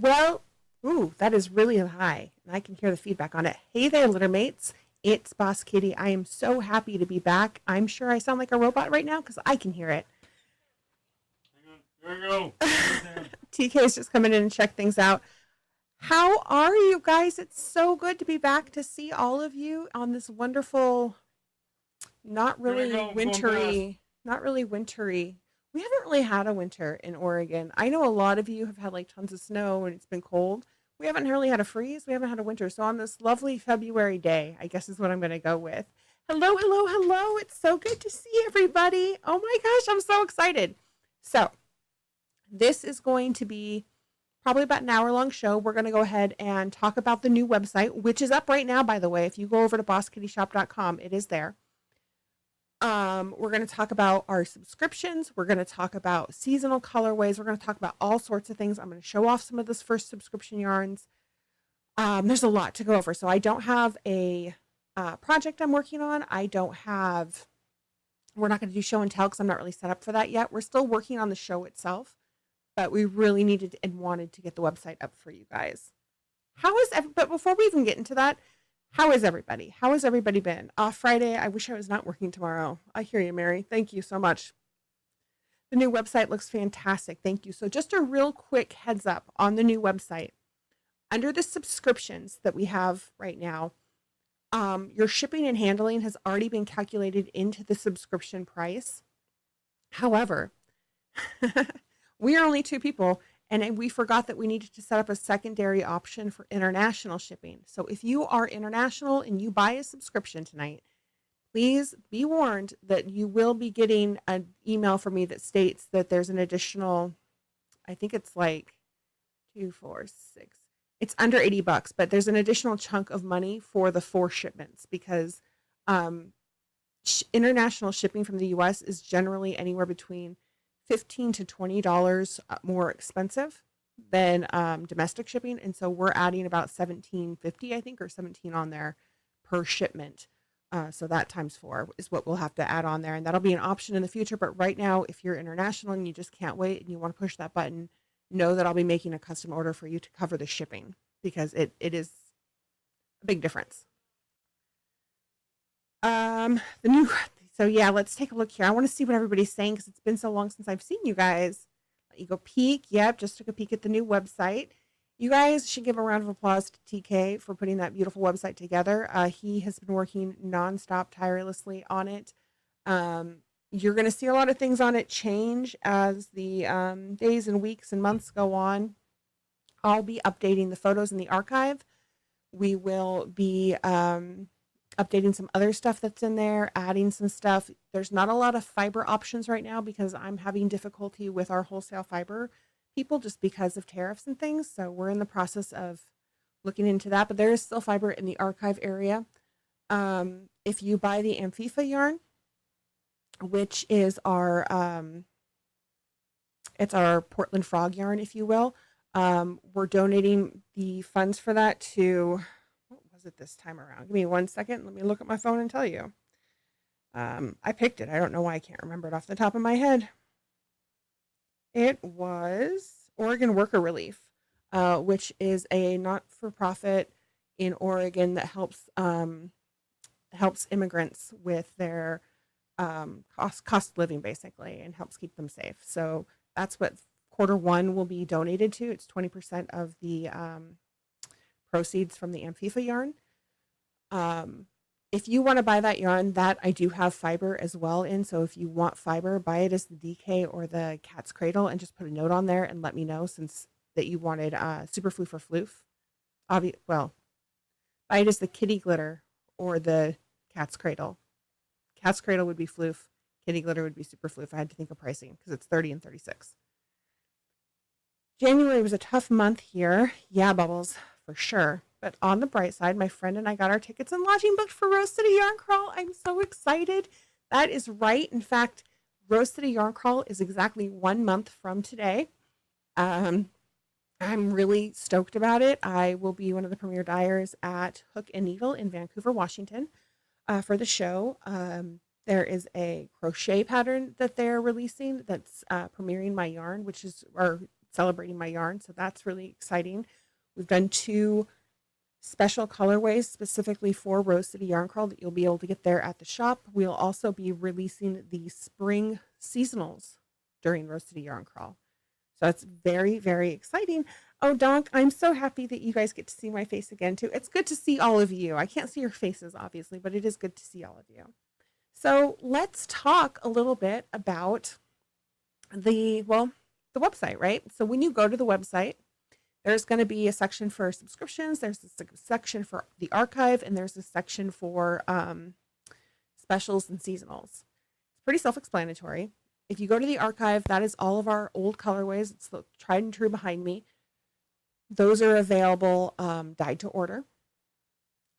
Well, ooh, that is really high, and I can hear the feedback on it. Hey there, littermates. It's Boss Kitty. I am so happy to be back. I'm sure I sound like a robot right now because I can hear it. There you go. TK is just coming in and check things out. How are you guys? It's so good to be back to see all of you on this wonderful, not really wintry, not really wintry. We haven't really had a winter in Oregon. I know a lot of you have had like tons of snow and it's been cold. We haven't really had a freeze. We haven't had a winter. So on this lovely February day, I guess is what I'm going to go with. Hello, hello, hello. It's so good to see everybody. Oh my gosh, I'm so excited. So this is going to be probably about an hour-long show. We're going to go ahead and talk about the new website, which is up right now, by the way. If you go over to bosskittyshop.com, it is there. We're going to talk about our subscriptions. We're going to talk about seasonal colorways. We're going to talk about all sorts of things. I'm going to show off some of this first subscription yarns. There's a lot to go over. So I don't have a project I'm working on. We're not going to do show and tell because I'm not really set up for that yet. We're still working on the show itself, but we really needed and wanted to get the website up for you guys. But before we even get into that, how is everybody? How has everybody been? Friday, I wish I was not working tomorrow. I hear you, Mary. Thank you so much. The new website looks fantastic. Thank you. So just a real quick heads up on the new website. Under the subscriptions that we have right now, your shipping and handling has already been calculated into the subscription price. However, we are only 2 people, and we forgot that we needed to set up a secondary option for international shipping. So if you are international and you buy a subscription tonight, please be warned that you will be getting an email from me that states that there's an additional, I think it's like 2, 4, 6. It's under $80, but there's an additional chunk of money for the 4 shipments because international shipping from the US is generally anywhere between $15 to $20 more expensive than domestic shipping, and so we're adding about $17.50, I think, or $17 on there per shipment. So that times 4 is what we'll have to add on there, and that'll be an option in the future. But right now, if you're international and you just can't wait and you want to push that button, know that I'll be making a custom order for you to cover the shipping because it is a big difference. So yeah, let's take a look here. I want to see what everybody's saying because it's been so long since I've seen you guys. Let you go peek. Yep, just took a peek at the new website. You guys should give a round of applause to TK for putting that beautiful website together. He has been working nonstop, tirelessly on it. You're going to see a lot of things on it change as the days and weeks and months go on. I'll be updating the photos in the archive. We will be updating some other stuff that's in there, adding some stuff. There's not a lot of fiber options right now because I'm having difficulty with our wholesale fiber people just because of tariffs and things. So we're in the process of looking into that, but there is still fiber in the archive area. If you buy the Amphifa yarn, which is our it's our Portland frog yarn, if you will, we're donating the funds for that to, what was it this time around? Give me 1 second. Let me look at my phone and tell you. I picked it. I don't know why I can't remember it off the top of my head. It was Oregon Worker Relief, which is a not-for-profit in Oregon that helps immigrants with their cost of living, basically, and helps keep them safe. So that's what Q1 will be donated to. It's 20% of the proceeds from the Amphifa yarn. If you want to buy that yarn, that I do have fiber as well in. So if you want fiber, buy it as the DK or the Cat's Cradle and just put a note on there and let me know since that you wanted Superflu for Floof. Well, buy it as the Kitty Glitter or the Cat's Cradle. Cat's Cradle would be Floof. Kitty Glitter would be Superflu if I had to think of pricing because it's 30 and 36. January was a tough month here. Yeah, Bubbles, for sure. But on the bright side, my friend and I got our tickets and lodging booked for Rose City Yarn Crawl. I'm so excited. That is right. In fact, Rose City Yarn Crawl is exactly 1 month from today. I'm really stoked about it. I will be one of the premier dyers at Hook and Needle in Vancouver, Washington for the show. There is a crochet pattern that they're releasing that's premiering my yarn, which is, or celebrating my yarn. So that's really exciting. We've done 2 special colorways specifically for Rose City Yarn Crawl that you'll be able to get there at the shop. We'll also be releasing the spring seasonals during Rose City Yarn Crawl. So that's very, very exciting. Oh, Donk, I'm so happy that you guys get to see my face again, too. It's good to see all of you. I can't see your faces, obviously, but it is good to see all of you. So let's talk a little bit about the website, right? So when you go to the website, there's going to be a section for subscriptions. There's a section for the archive, and there's a section for specials and seasonals. It's pretty self-explanatory. If you go to the archive, that is all of our old colorways. It's the tried and true behind me. Those are available dyed to order.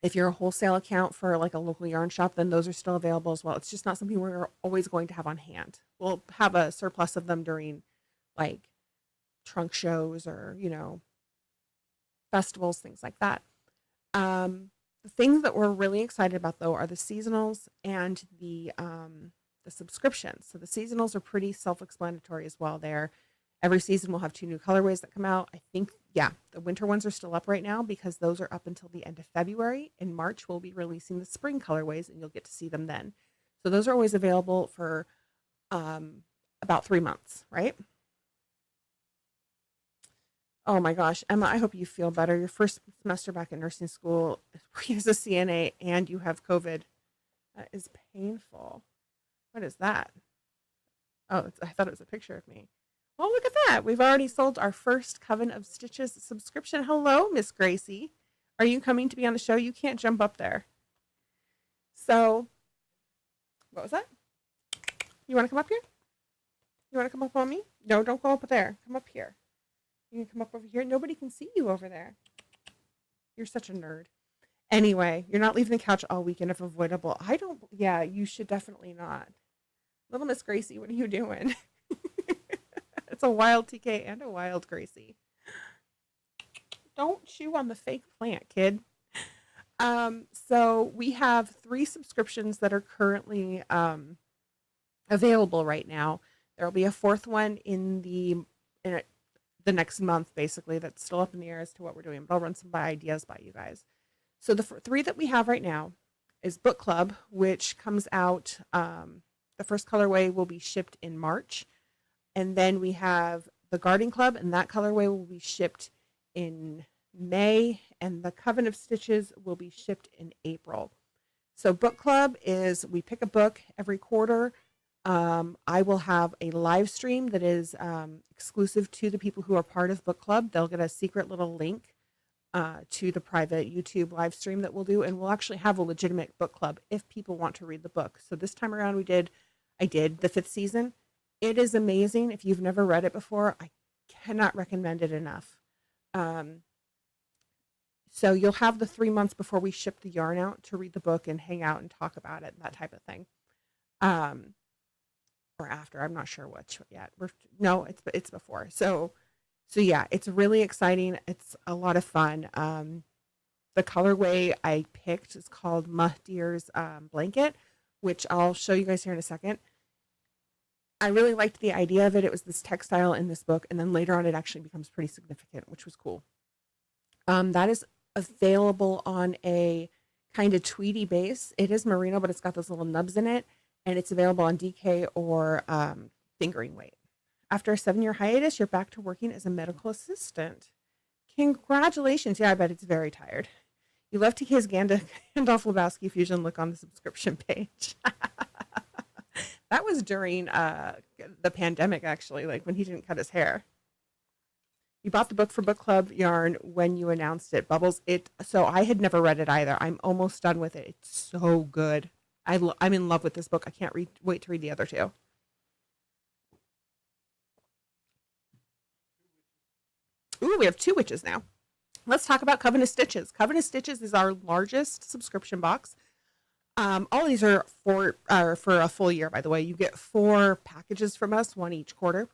If you're a wholesale account for like a local yarn shop, then those are still available as well. It's just not something we're always going to have on hand. We'll have a surplus of them during like trunk shows or, festivals, things like that. The things that we're really excited about though are the seasonals and the subscriptions. So the seasonals are pretty self-explanatory as well. Every season we'll have 2 new colorways that come out. I think, the winter ones are still up right now because those are up until the end of February. In March, we'll be releasing the spring colorways and you'll get to see them then. So those are always available for about 3 months, right? Oh my gosh, Emma, I hope you feel better. Your first semester back in nursing school as a CNA and you have COVID. That is painful. What is that? Oh, I thought it was a picture of me. Well, look at that. We've already sold our first Coven of Stitches subscription. Hello, Miss Gracie. Are you coming to be on the show? You can't jump up there. So, what was that? You want to come up here? You want to come up on me? No, don't go up there. Come up here. You can come up over here. Nobody can see you over there. You're such a nerd. Anyway, you're not leaving the couch all weekend if avoidable. Yeah, you should definitely not. Little Miss Gracie, what are you doing? It's a wild TK and a wild Gracie. Don't chew on the fake plant, kid. So we have 3 subscriptions that are currently available right now. There will be a 4th one in the next month, basically. That's still up in the air as to what we're doing, but I'll run some ideas by you guys. So the 3 that we have right now is Book Club, which comes out, the first colorway will be shipped in March. And then we have the Garden Club, and that colorway will be shipped in May, and the Coven of Stitches will be shipped in April. So Book Club is we pick a book every quarter. I will have a live stream that is exclusive to the people who are part of Book Club. They'll get a secret little link to the private YouTube live stream that we'll do, and we'll actually have a legitimate book club if people want to read the book. So this time around I did the 5th season. It is amazing. If you've never read it before, I cannot recommend it enough. So you'll have the 3 months before we ship the yarn out to read the book and hang out and talk about it, that type of thing. Or after, I'm not sure which yet. It's before. So yeah, it's really exciting. It's a lot of fun. The colorway I picked is called Mahdir's Blanket, which I'll show you guys here in a second. I really liked the idea of it. It was this textile in this book, and then later on it actually becomes pretty significant, which was cool. That is available on a kind of tweedy base. It is merino, but it's got those little nubs in it, and it's available on DK or fingering weight. After a 7-year hiatus, you're back to working as a medical assistant. Congratulations. Yeah, I bet it's very tired. You love TK's Gandalf Lebowski fusion look on the subscription page. That was during the pandemic, actually, like when he didn't cut his hair. You bought the book for Book Club Yarn when you announced it, Bubbles. So I had never read it either. I'm almost done with it. It's so good. I'm in love with this book. I can't wait to read the other 2. Ooh, we have 2 witches now. Let's talk about Coven of Stitches. Coven of Stitches is our largest subscription box. All of these are for a full year, by the way. You get 4 packages from us, 1 each quarter.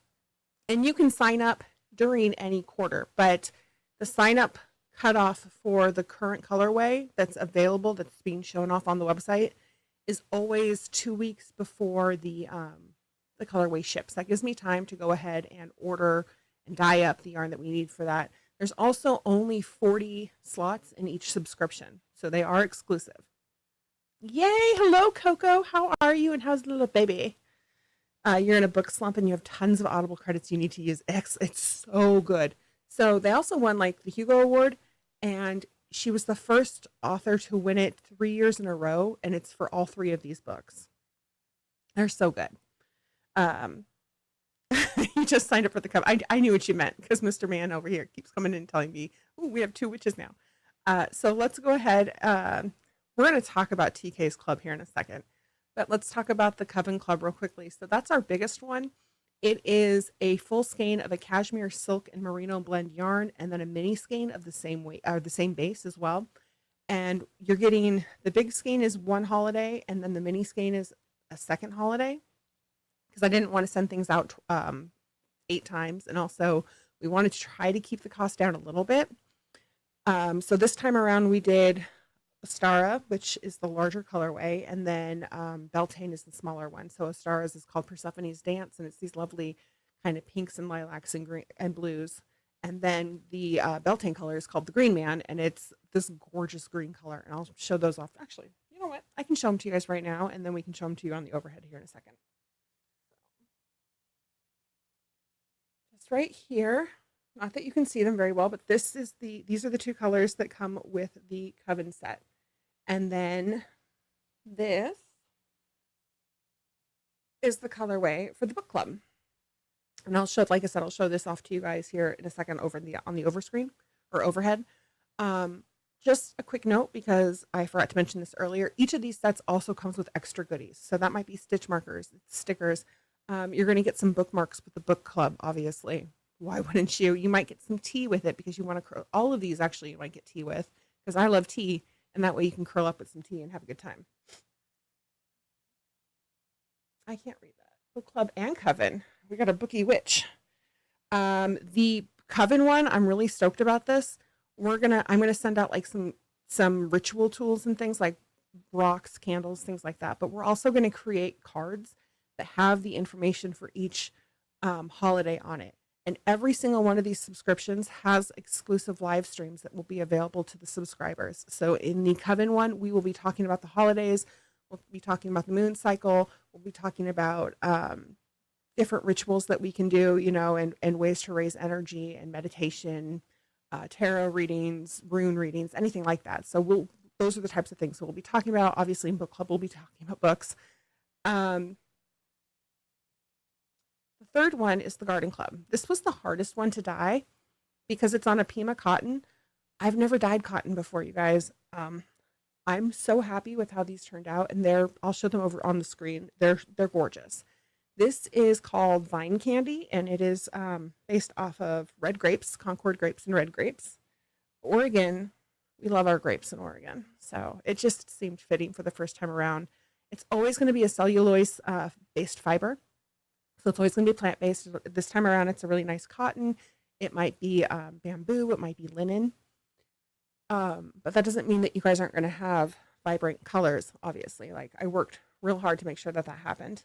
And you can sign up during any quarter, but the sign up cutoff for the current colorway that's available, that's being shown off on the website, is always 2 weeks before the colorway ships. That gives me time to go ahead and order and dye up the yarn that we need for that. There's also only 40 slots in each subscription, so they are exclusive. Yay! Hello, Coco. How are you? And how's the little baby? You're in a book slump and you have tons of Audible credits you need to use. It's so good. So they also won like the Hugo Award, and she was the first author to win it 3 years in a row, and it's for all 3 of these books. They're so good. You just signed up for the cover. I knew what you meant because Mr. Man over here keeps coming in and telling me, "Oh, we have 2 witches now." So let's go ahead. We're going to talk about TK's club here in a second, but let's talk about the Coven Club real quickly. So that's our biggest one. It is a full skein of a cashmere, silk, and merino blend yarn, and then a mini skein of the same weight or the same base as well. And you're getting the big skein is one holiday, and then the mini skein is a second holiday, because I didn't want to send things out 8 times, and also we wanted to try to keep the cost down a little bit. So this time around we did Astara, which is the larger colorway, and then Beltane is the smaller one. So Astara's is called Persephone's Dance, and it's these lovely kind of pinks and lilacs and green and blues. And then the Beltane color is called the Green Man, and it's this gorgeous green color. And I'll show those off. Actually, you know what? I can show them to you guys right now, and then we can show them to you on the overhead here in a second. Just right here. Not that you can see them very well, but these are the 2 colors that come with the Coven set. And then this is the colorway for the book club. And I'll show, like I said, I'll show this off to you guys here in a second on the overscreen or overhead. Just a quick note, because I forgot to mention this earlier, each of these sets also comes with extra goodies. So that might be stitch markers, stickers. You're going to get some bookmarks with the book club, obviously. Why wouldn't you? You might get some tea with it, because you want to all of these actually you might get tea with, because I love tea, and that way you can curl up with some tea and have a good time. I can't read that. Book club and Coven. We got a bookie witch. The Coven one, I'm really stoked about this. I'm gonna send out like some ritual tools and things like rocks, candles, things like that. But we're also going to create cards that have the information for each holiday on it. And every single one of these subscriptions has exclusive live streams that will be available to the subscribers. So in the Coven one, we will be talking about the holidays. We'll be talking about the moon cycle. We'll be talking about different rituals that we can do, and ways to raise energy and meditation, tarot readings, rune readings, anything like that. So those are the types of things. So we'll be talking about, obviously in book club, we'll be talking about books. The third one is the Garden Club. This was the hardest one to dye because it's on a Pima cotton. I've never dyed cotton before, you guys. I'm so happy with how these turned out, and I'll show them over on the screen. They're gorgeous. This is called Vine Candy, and it is based off of red grapes, Concord grapes and red grapes. Oregon, we love our grapes in Oregon, so it just seemed fitting for the first time around. It's always going to be a cellulose based fiber. So it's always going to be plant-based. This time around, it's a really nice cotton. It might be bamboo. It might be linen. But that doesn't mean that you guys aren't going to have vibrant colors, obviously. Like, I worked real hard to make sure that happened.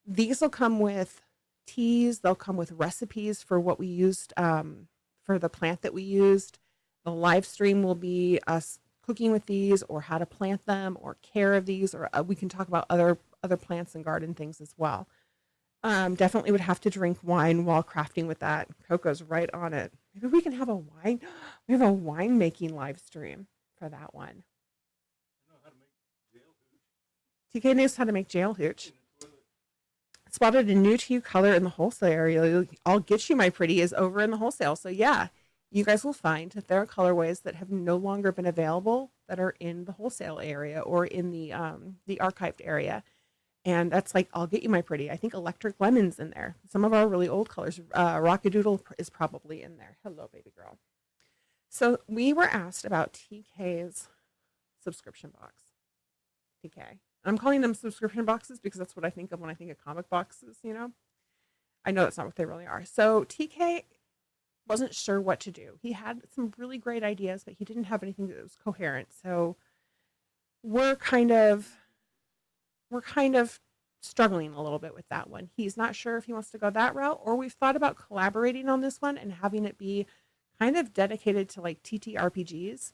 These will come with teas. They'll come with recipes for what we used, for the plant that we used. The live stream will be us cooking with these, or how to plant them, or care of these, or we can talk about other plants and garden things as well. Definitely would have to drink wine while crafting with that. Coco's right on it. Maybe we can have a wine. We have a wine making live stream for that one. I know how to make jail hooch. TK knows how to make jail hooch. Spotted a new to you color in the wholesale area. I'll get you, my pretty, is over in the wholesale. So yeah, you guys will find that there are colorways that have no longer been available that are in the wholesale area or in the archived area. And that's like, I'll get you, my pretty. I think Electric Lemon's in there. Some of our really old colors. Rockadoodle is probably in there. Hello, baby girl. So we were asked about TK's subscription box. TK. I'm calling them subscription boxes because that's what I think of when I think of comic boxes, I know that's not what they really are. So TK wasn't sure what to do. He had some really great ideas, but he didn't have anything that was coherent. So we're kind of struggling a little bit with that one. He's not sure if he wants to go that route, or we've thought about collaborating on this one and having it be kind of dedicated to like TTRPGs.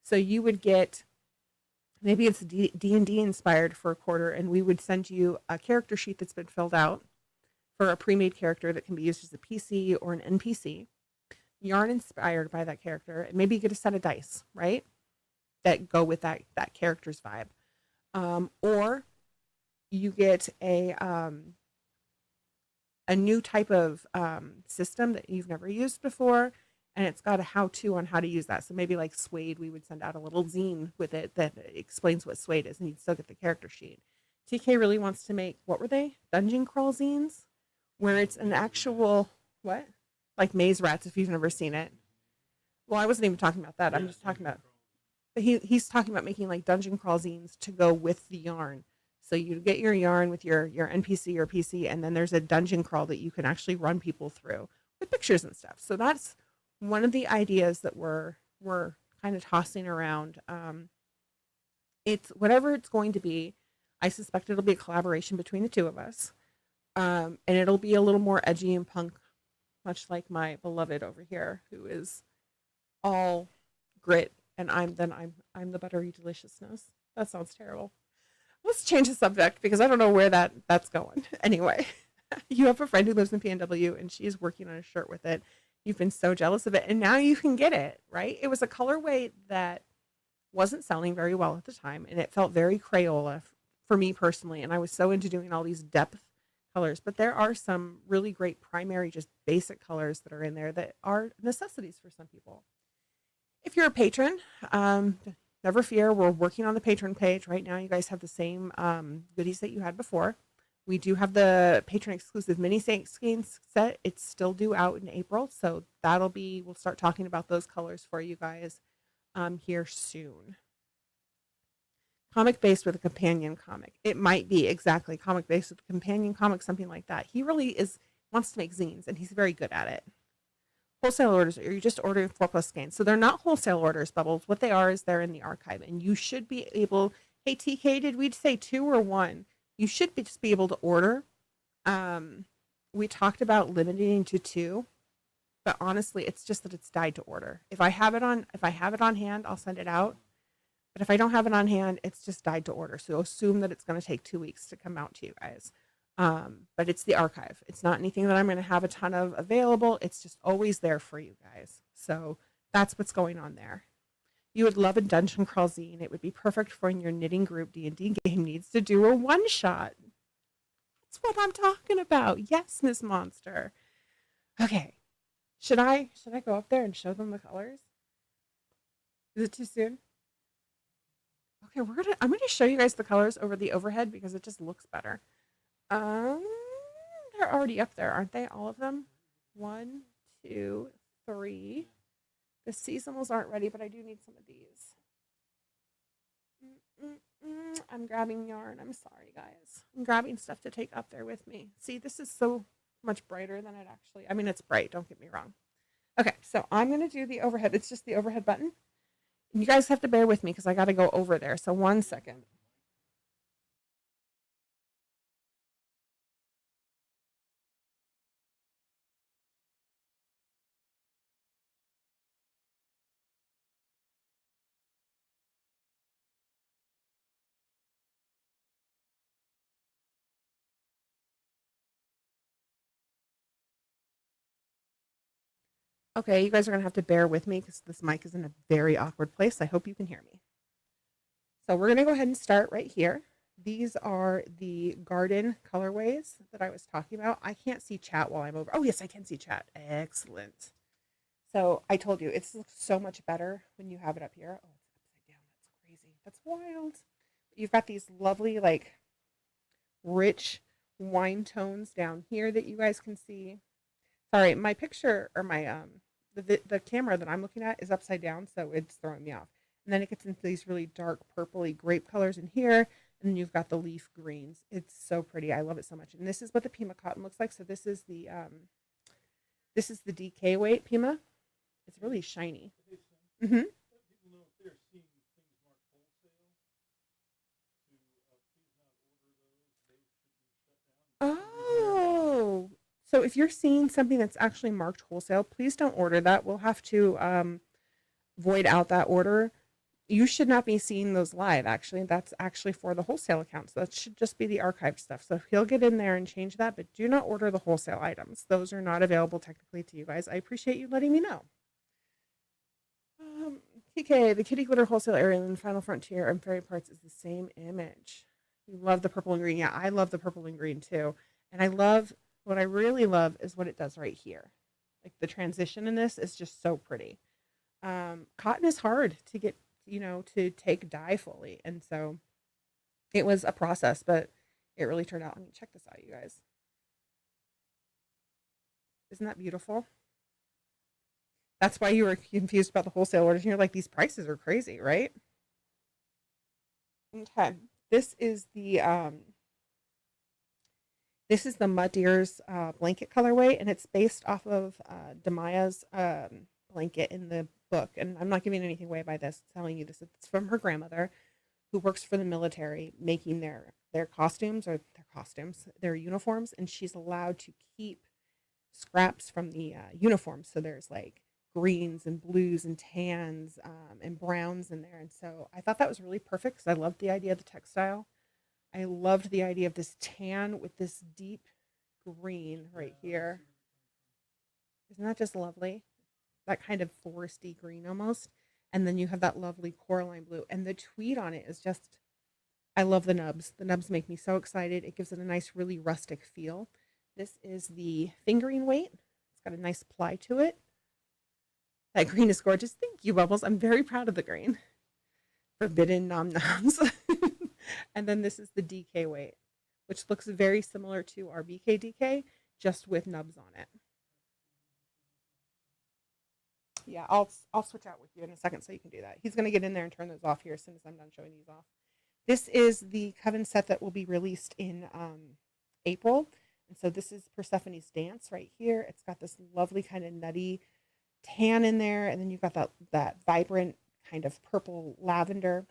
So you would get, maybe it's D&D inspired for a quarter, and we would send you a character sheet that's been filled out for a pre-made character that can be used as a PC or an NPC, yarn inspired by that character, and maybe you get a set of dice, right, that go with that character's vibe. Or you get a new type of system that you've never used before, and it's got a how-to on how to use that. So maybe like Suede, we would send out a little zine with it that explains what Suede is, and you'd still get the character sheet. TK really wants to make, what were they? Dungeon crawl zines, where it's an actual, what? Like Maze Rats, if you've never seen it. Well, I wasn't even talking about that. I'm just talking about, but he's talking about making like dungeon crawl zines to go with the yarn. So you get your yarn with your NPC or PC, and then there's a dungeon crawl that you can actually run people through with pictures and stuff. So that's one of the ideas that we're kind of tossing around. It's whatever it's going to be. I suspect it'll be a collaboration between the two of us, and it'll be a little more edgy and punk, much like my beloved over here, who is all grit, and I'm the buttery deliciousness. That sounds terrible. Let's change the subject because I don't know where that's going. Anyway, you have a friend who lives in PNW, and she's working on a shirt with it. You've been so jealous of it, and now you can get it, right? It was a colorway that wasn't selling very well at the time, and it felt very Crayola for me personally, and I was so into doing all these depth colors. But there are some really great primary, just basic colors that are in there that are necessities for some people. If you're a patron, never fear, we're working on the patron page right now. You guys have the same goodies that you had before. We do have the patron exclusive mini skein set. It's still due out in April, so we'll start talking about those colors for you guys here soon. Comic based with a companion comic. It might be exactly comic based with a companion comic, something like that. He really wants to make zines, and he's very good at it. Wholesale orders, or you just order 4+ skeins. So they're not wholesale orders, Bubbles. What they are is they're in the archive, and you should be able. Hey TK, did we say 2 or 1? You should just be able to order. We talked about limiting to 2, but honestly, it's just that it's dyed to order. If I have it on hand, I'll send it out. But if I don't have it on hand, it's just dyed to order. So assume that it's going to take 2 weeks to come out to you guys. But it's the archive. It's not anything that I'm going to have a ton of available. It's just always there for you guys. So that's what's going on there. You would love a dungeon crawl zine. It would be perfect for when your knitting group D&D game needs to do a one-shot. That's what I'm talking about. Yes, Miss Monster. Okay. Should I go up there and show them the colors? Is it too soon? Okay, I'm gonna show you guys the colors over the overhead because it just looks better. They're already up there, aren't they? All of them? 1, 2, 3. The seasonals aren't ready, but I do need some of these. I'm grabbing yarn. I'm sorry, guys. I'm grabbing stuff to take up there with me. See, this is so much brighter than it actually. I mean, it's bright. Don't get me wrong. Okay, so I'm gonna do the overhead. It's just the overhead button. And you guys have to bear with me because I got to go over there. So 1 second. Okay, you guys are going to have to bear with me because this mic is in a very awkward place. I hope you can hear me. So we're going to go ahead and start right here. These are the garden colorways that I was talking about. I can't see chat while I'm over. Oh, yes, I can see chat. Excellent. So I told you, it looks so much better when you have it up here. Oh, it's upside down. That's crazy. That's wild. You've got these lovely, like, rich wine tones down here that you guys can see. Sorry, my picture, or my the camera that I'm looking at is upside down, so it's throwing me off. And then it gets into these really dark purpley grape colors in here, and then you've got the leaf greens. It's so pretty. I love it so much. And this is what the Pima cotton looks like. So this is the DK weight Pima. It's really shiny. Mm-hmm. So if you're seeing something that's actually marked wholesale, please don't order that. We'll have to void out that order. You should not be seeing those live, actually. That's actually for the wholesale accounts. That should just be the archive stuff. So he'll get in there and change that, but do not order the wholesale items. Those are not available technically to you guys. I appreciate you letting me know. TK, the kitty glitter wholesale area in Final Frontier and Fairy Parts is the same image. You love the purple and green. Yeah, I love the purple and green too. And what I really love is what it does right here. Like the transition in this is just so pretty. Cotton is hard to get, to take dye fully. And so it was a process, but it really turned out. Let me check this out, you guys. Isn't that beautiful? That's why you were confused about the wholesale orders. And you're like, these prices are crazy, right? Okay. This is the Mud Deer's blanket colorway, and it's based off of Demaya's blanket in the book. And I'm not giving anything away by this, telling you this. It's from her grandmother, who works for the military, making their their uniforms, and she's allowed to keep scraps from the uniforms. So there's like greens and blues and tans and browns in there. And so I thought that was really perfect because I loved the idea of the textile. I loved the idea of this tan with this deep green right here. Isn't that just lovely? That kind of foresty green almost. And then you have that lovely coraline blue. And the tweed on it is just, I love the nubs. The nubs make me so excited. It gives it a nice, really rustic feel. This is the fingering weight. It's got a nice ply to it. That green is gorgeous. Thank you, Bubbles. I'm very proud of the green. Forbidden nom noms. And then this is the DK weight, which looks very similar to our BK DK, just with nubs on it. Yeah, I'll switch out with you in a second so you can do that. He's going to get in there and turn those off here as soon as I'm done showing these off. This is the Coven set that will be released in April. And so this is Persephone's Dance right here. It's got this lovely kind of nutty tan in there. And then you've got that vibrant kind of purple lavender.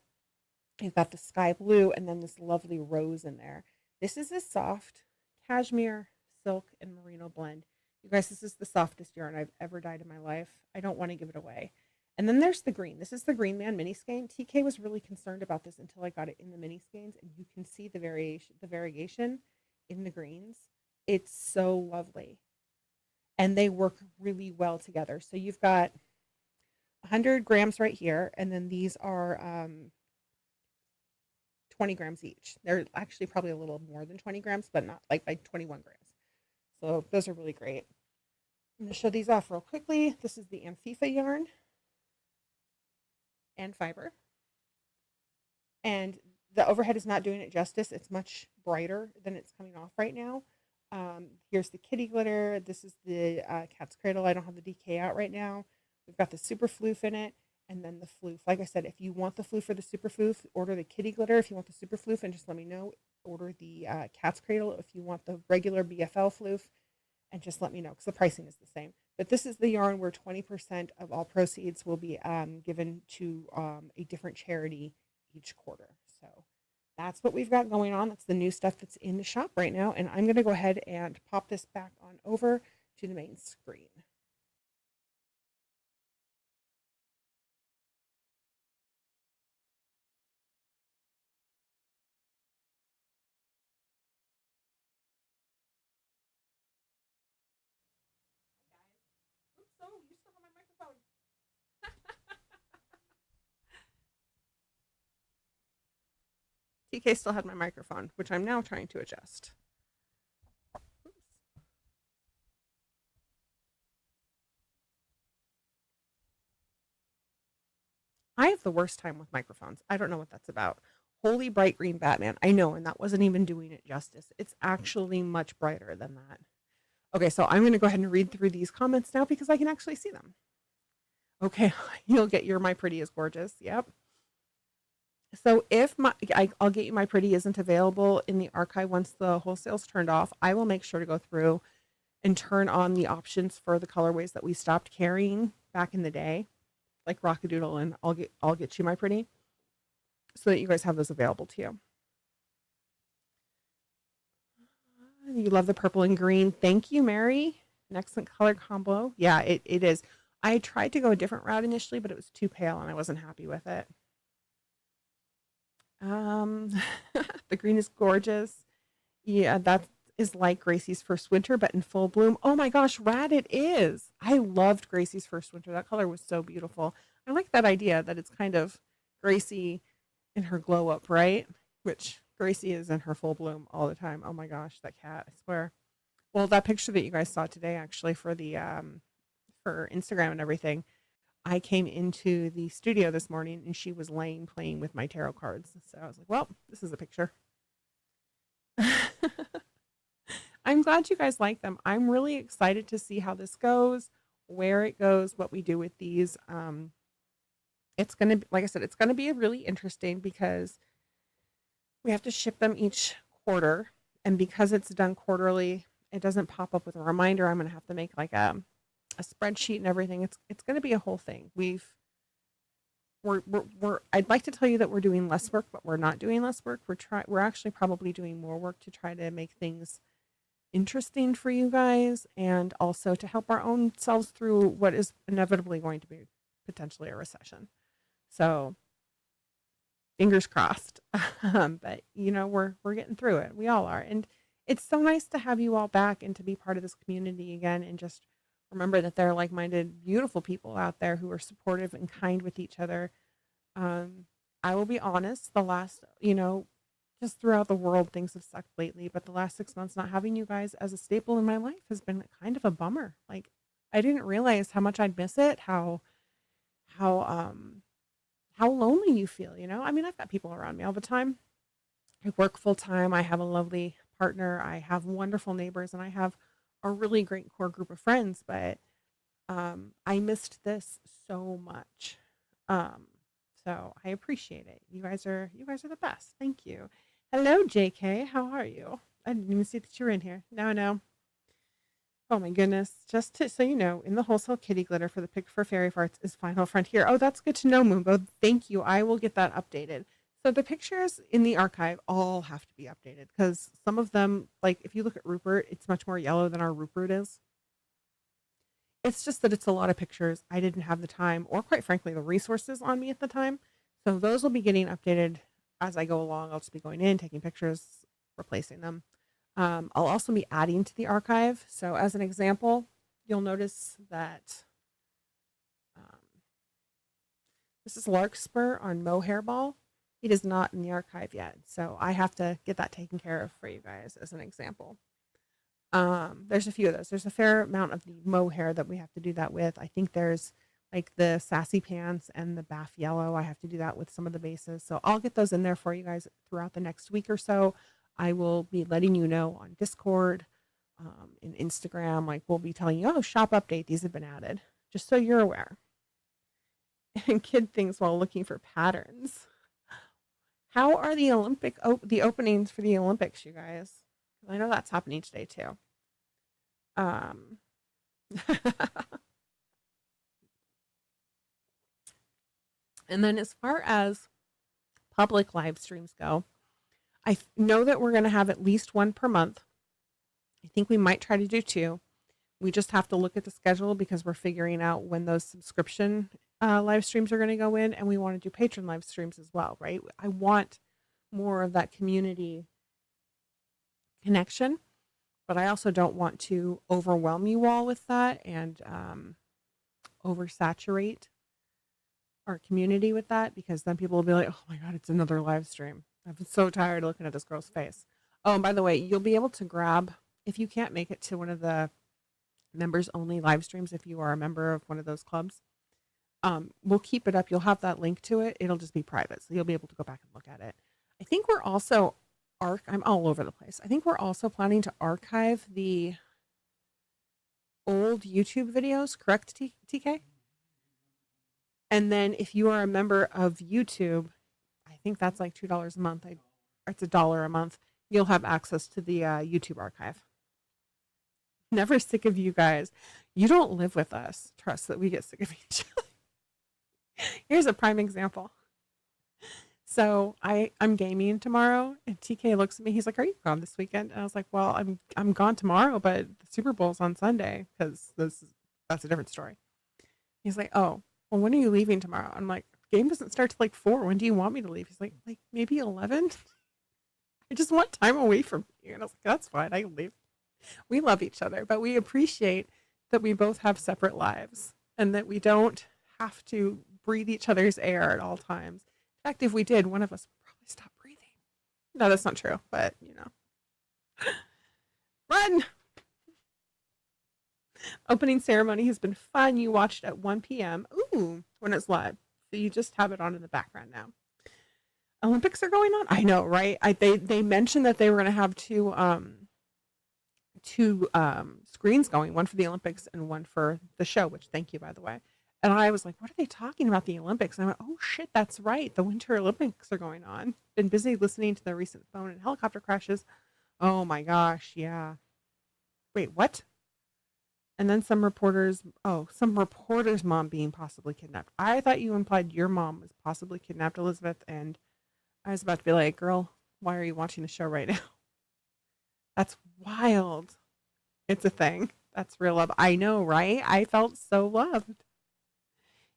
You've got the sky blue and then this lovely rose in there. This is a soft cashmere, silk, and merino blend. You guys, this is the softest yarn I've ever dyed in my life. I don't want to give it away. And then there's the green. This is the Green Man mini skein. TK was really concerned about this until I got it in the mini skeins, and you can see the variation in the greens. It's so lovely. And they work really well together. So you've got 100 grams right here, and then these are 20 grams each. They're actually probably a little more than 20 grams, but not like by 21 grams. So those are really great. I'm going to show these off real quickly. This is the Amphifa yarn and fiber. And the overhead is not doing it justice. It's much brighter than it's coming off right now. Here's the kitty glitter. This is the cat's cradle. I don't have the DK out right now. We've got the super floof in it. And then the floof. Like I said, if you want the floof for the super floof, order the kitty glitter. If you want the super floof, and just let me know. Order the cat's cradle. If you want the regular BFL floof, and just let me know because the pricing is the same. But this is the yarn where 20% of all proceeds will be given to a different charity each quarter. So that's what we've got going on. That's the new stuff that's in the shop right now. And I'm going to go ahead and pop this back on over to the main screen. You still have my microphone. TK still had my microphone, which I'm now trying to adjust. Oops. I have the worst time with microphones. I don't know what that's about. Holy bright green Batman. I know, and that wasn't even doing it justice. It's actually much brighter than that. Okay, so I'm going to go ahead and read through these comments now because I can actually see them. Okay, you'll get your My Pretty is Gorgeous. Yep. So if I'll get you My Pretty isn't available in the archive once the wholesale's turned off, I will make sure to go through and turn on the options for the colorways that we stopped carrying back in the day, like Rockadoodle and I'll get you My Pretty, so that you guys have those available to you. You love the purple and green. Thank you, Mary. An excellent color combo. Yeah, it is. I tried to go a different route initially, but it was too pale and I wasn't happy with it. Um, the green is gorgeous. Yeah, that is like Gracie's first winter, but in full bloom. Oh my gosh, rad it is. I loved Gracie's first winter. That color was so beautiful. I like that idea that it's kind of Gracie in her glow up, right? Which Gracie is in her full bloom all the time. Oh my gosh, that cat, I swear. Well, that picture that you guys saw today actually for the for Instagram and everything, I came into the studio this morning and she was laying playing with my tarot cards. So I was like, well, this is a picture. I'm glad you guys like them. I'm really excited to see how this goes, where it goes, what we do with these. It's going to, like I said, it's going to be really interesting because we have to ship them each quarter. And because it's done quarterly, it doesn't pop up with a reminder. I'm going to have to make like a spreadsheet and everything. It's going to be a whole thing. I'd like to tell you that we're doing less work, but we're not doing less work. We're actually probably doing more work to try to make things interesting for you guys and also to help our own selves through what is inevitably going to be potentially a recession. So fingers crossed. But you know, we're getting through it. We all are. And it's so nice to have you all back and to be part of this community again and just remember that there are like-minded, beautiful people out there who are supportive and kind with each other. I will be honest, the last, just throughout the world, things have sucked lately, but the last 6 months not having you guys as a staple in my life has been kind of a bummer. Like, I didn't realize how much I'd miss it, how lonely you feel, I mean, I've got people around me all the time. I work full time. I have a lovely partner. I have wonderful neighbors and I have a really great core group of friends, but I missed this so much. So I appreciate it. You guys are the best. Thank you. Hello, JK. How are you? I didn't even see that you're in here. No. Oh my goodness. So you know, in the wholesale kitty glitter for the pick for fairy farts is Final Frontier. Oh, that's good to know, Moonbo. Thank you. I will get that updated. So the pictures in the archive all have to be updated because some of them, like if you look at Rupert, it's much more yellow than our Rupert is. It's just that it's a lot of pictures. I didn't have the time or quite frankly, the resources on me at the time. So those will be getting updated as I go along. I'll just be going in, taking pictures, replacing them. I'll also be adding to the archive. So as an example, you'll notice that this is Larkspur on Mohair Ball. It is not in the archive yet. So I have to get that taken care of for you guys as an example. There's a few of those. There's a fair amount of the mohair that we have to do that with. I think there's like the Sassy Pants and the Bath Yellow. I have to do that with some of the bases. So I'll get those in there for you guys throughout the next week or so. I will be letting you know on Discord, in Instagram, like we'll be telling you, oh, shop update, these have been added, just so you're aware. And kid things while looking for patterns. How are the the openings for the Olympics, you guys? I know that's happening today too. And then as far as public live streams go, I know that we're going to have at least one per month. I think we might try to do two. We just have to look at the schedule because we're figuring out when those subscription live streams are going to go in, and we want to do patron live streams as well, right? I want more of that community connection, but I also don't want to overwhelm you all with that and oversaturate our community with that, because then people will be like, oh my God, it's another live stream. I'm so tired of looking at this girl's face. Oh, and by the way, you'll be able to grab, if you can't make it to one of the members only live streams, if you are a member of one of those clubs, we'll keep it up. You'll have that link to it. It'll just be private. So you'll be able to go back and look at it. I think we're also I'm all over the place. I think we're also planning to archive the old YouTube videos, correct, TK? And then if you are a member of YouTube, I think that's like $2 a month. Or it's $1 a month. You'll have access to the YouTube archive. Never sick of you guys. You don't live with us. Trust that we get sick of each other. Here's a prime example. So I'm gaming tomorrow, and TK looks at me. He's like, "Are you gone this weekend?" And I was like, "Well, I'm gone tomorrow, but the Super Bowl's on Sunday because that's a different story." He's like, "Oh, well, when are you leaving tomorrow?" I'm like, "Game doesn't start till like 4. When do you want me to leave?" He's like maybe 11. I just want time away from you. And I was like, "That's fine. I can leave." We love each other, but we appreciate that we both have separate lives and that we don't have to breathe each other's air at all times. In fact, if we did, one of us would probably stop breathing. No, that's not true, but run! Opening ceremony has been fun. You watched at 1 p.m. Ooh, when it's live. So you just have it on in the background now. Olympics are going on? I know, right? They mentioned that they were going to have two screens going, one for the Olympics and one for the show, which thank you, by the way. And I was like, what are they talking about the Olympics? And I went, oh shit, that's right. The Winter Olympics are going on. Been busy listening to the recent phone and helicopter crashes. Oh my gosh, yeah. Wait, what? And then some reporters mom being possibly kidnapped. I thought you implied your mom was possibly kidnapped, Elizabeth, and I was about to be like, girl, why are you watching the show right now? That's wild. It's a thing. That's real love. I know, right? I felt so loved.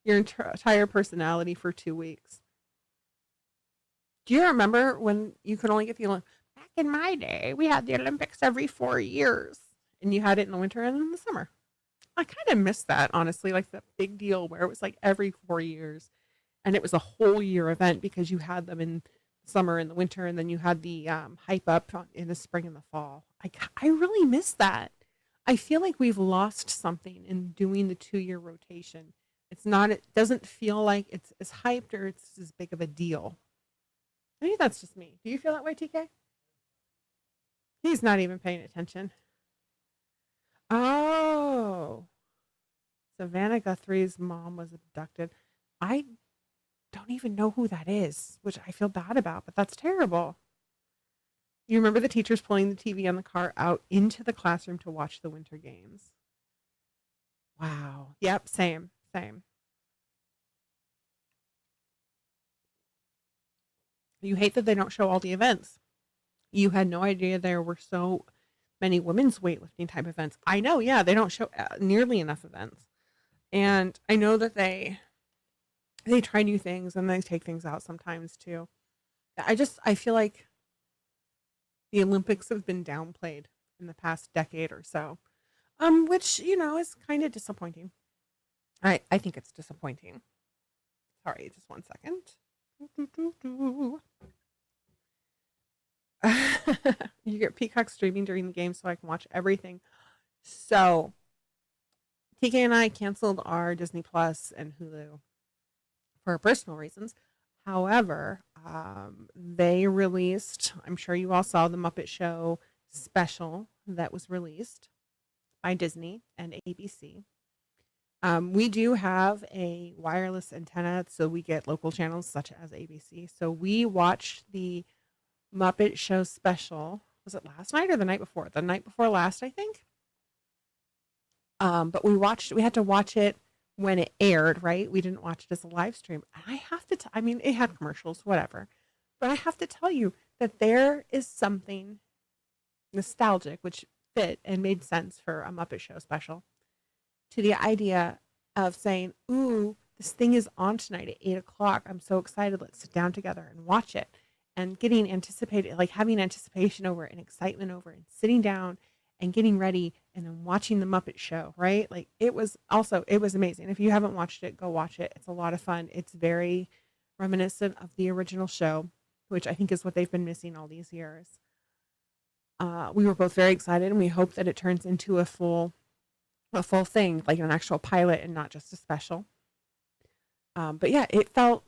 Your entire personality for 2 weeks. Do you remember when you could only get the Olympics? Back in my day, we had the Olympics every 4 years, and you had it in the winter and in the summer. I kind of miss that, honestly, like the big deal where it was like every 4 years, and it was a whole year event because you had them in summer and the winter, and then you had the hype up in the spring and the fall. I really miss that. I feel like we've lost something in doing the 2 year rotation. It's not, it doesn't feel like it's as hyped or it's as big of a deal. Maybe that's just me. Do you feel that way, TK? He's not even paying attention. Oh, Savannah Guthrie's mom was abducted. I don't even know who that is, which I feel bad about, but that's terrible. You remember the teachers pulling the TV on the car out into the classroom to watch the winter games? Wow. Yep, same, same. You hate that they don't show all the events. You had no idea there were so many women's weightlifting type events. I know, yeah, they don't show nearly enough events. And I know that they try new things and they take things out sometimes too. I feel like the Olympics have been downplayed in the past decade or so. Which, is kind of disappointing. I think it's disappointing. Sorry, just 1 second. You get Peacock streaming during the game so I can watch everything. So TK and I canceled our Disney Plus and Hulu for personal reasons. However, they released, I'm sure you all saw the Muppet Show special that was released by Disney and ABC. We do have a wireless antenna, so we get local channels such as ABC. So we watched the Muppet Show special. Was it last night or the night before? The night before last, I think. But we had to watch it when it aired, right? We didn't watch it as a live stream. And I have to, I mean, it had commercials, whatever. But I have to tell you that there is something nostalgic, which fit and made sense for a Muppet Show special, to the idea of saying, ooh, this thing is on tonight at 8 o'clock. I'm so excited. Let's sit down together and watch it. And getting anticipated, like having anticipation over it and excitement over it, and sitting down and getting ready and then watching the Muppet Show, right? Like it was amazing. If you haven't watched it, go watch it. It's a lot of fun. It's very reminiscent of the original show, which I think is what they've been missing all these years. We were both very excited and we hope that it turns into a full thing, like an actual pilot and not just a special. But yeah, it felt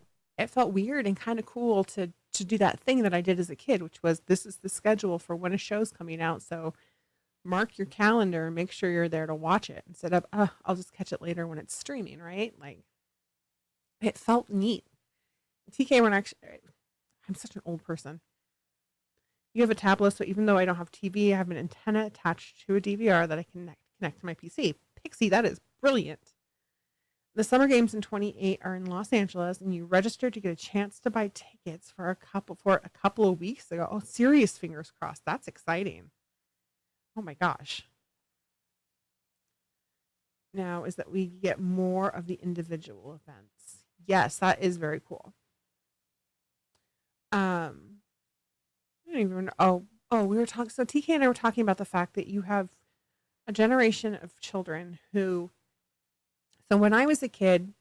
weird and kind of cool to do that thing that I did as a kid, which was this is the schedule for when a show's coming out. So mark your calendar and make sure you're there to watch it instead of I'll just catch it later when it's streaming, right? Like it felt neat. TK when actually I'm such an old person. You have a tablet, so even though I don't have TV, I have an antenna attached to a DVR that I can connect to my PC. Pixie, that is brilliant. The summer games in 28 are in Los Angeles, and you registered to get a chance to buy tickets for a couple of weeks ago. Oh, serious fingers crossed. That's exciting. Oh my gosh. Now is that we get more of the individual events. Yes, that is very cool. I don't even know. We were talking. So TK and I were talking about the fact that you have a generation of children who. So when I was a kid,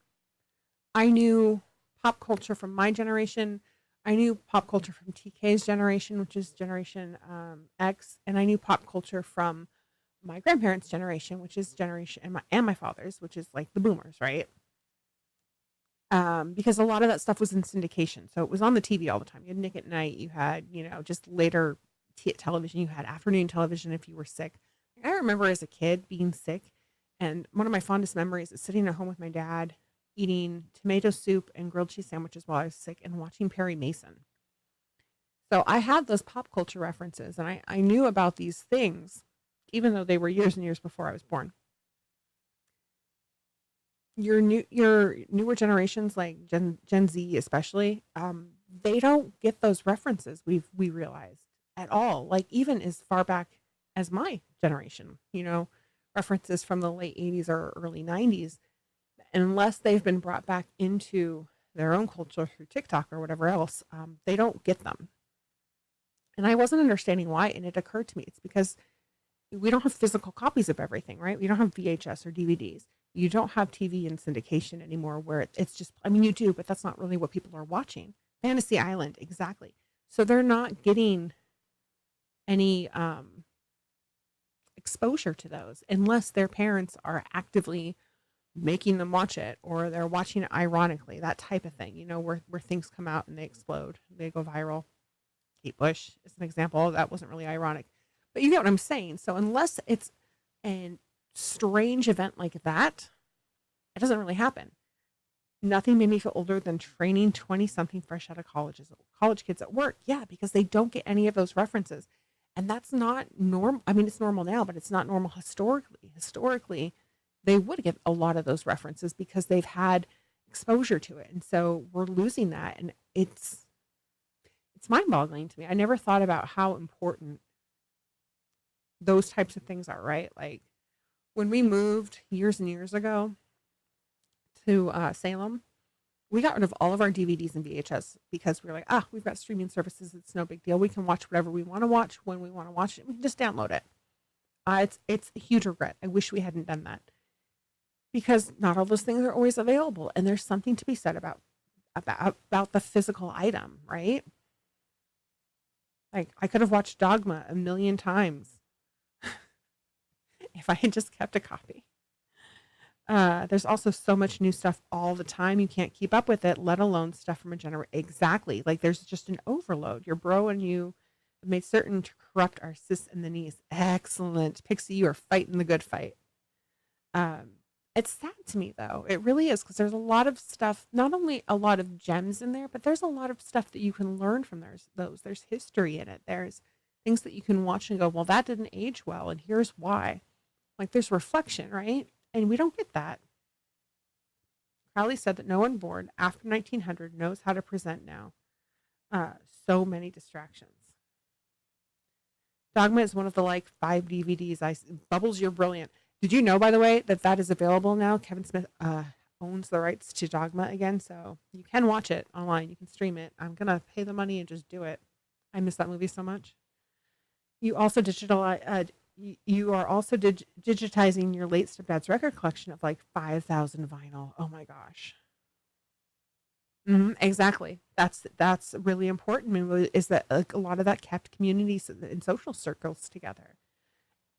I knew pop culture from my generation. I knew pop culture from TK's generation, which is Generation X, and I knew pop culture from my grandparents' generation, which is generation and my father's, which is like the boomers, right? Because a lot of that stuff was in syndication, so it was on the TV all the time. You had Nick at Night, you had just later television, you had afternoon television if you were sick. I remember as a kid being sick, and one of my fondest memories is sitting at home with my dad, eating tomato soup and grilled cheese sandwiches while I was sick, and watching Perry Mason. So I had those pop culture references, and I knew about these things, even though they were years and years before I was born. Your newer generations, like Gen Z especially, they don't get those references we realized at all. Like even as far back as my generation, references from the late 80s or early 90s, unless they've been brought back into their own culture through TikTok or whatever else, they don't get them. And I wasn't understanding why, and it occurred to me it's because we don't have physical copies of everything, right? We don't have VHS or DVDs. You don't have TV and syndication anymore where it's just, I mean, you do, but that's not really what people are watching. Fantasy Island, exactly. So they're not getting any exposure to those unless their parents are actively making them watch it or they're watching it ironically, that type of thing, where things come out and they explode, they go viral. Kate Bush is an example. That wasn't really ironic. But you get what I'm saying. So unless it's a strange event like that, it doesn't really happen. Nothing made me feel older than training 20-something fresh out of college kids at work. Yeah, because they don't get any of those references. And that's not normal. I mean, it's normal now, but it's not normal historically. Historically, they would get a lot of those references because they've had exposure to it. And so we're losing that. And it's mind-boggling to me. I never thought about how important those types of things are, right? Like when we moved years and years ago to Salem, we got rid of all of our DVDs and VHS because we were like, we've got streaming services. It's no big deal. We can watch whatever we want to watch when we want to watch it. We can just download it. It's a huge regret. I wish we hadn't done that because not all those things are always available, and there's something to be said about the physical item, right? Like I could have watched Dogma a million times if I had just kept a copy. There's also so much new stuff all the time. You can't keep up with it, let alone stuff from a generation. Exactly. Like there's just an overload. Your bro and you have made certain to corrupt our sis and the niece. Excellent. Pixie, you are fighting the good fight. It's sad to me though. It really is because there's a lot of stuff, not only a lot of gems in there, but there's a lot of stuff that you can learn from those. There's history in it. There's things that you can watch and go, well, that didn't age well, and here's why. Like there's reflection, right? And we don't get that. Crowley said that no one born after 1900 knows how to present now. So many distractions. Dogma is one of the 5 DVDs. Bubbles, you're brilliant. Did you know, by the way, that is available now? Kevin Smith owns the rights to Dogma again, so you can watch it online. You can stream it. I'm going to pay the money and just do it. I miss that movie so much. You also you are also digitizing your late stepdad's record collection of 5,000 vinyl. Oh my gosh. Exactly. That's really important. Is that a lot of that kept communities and social circles together.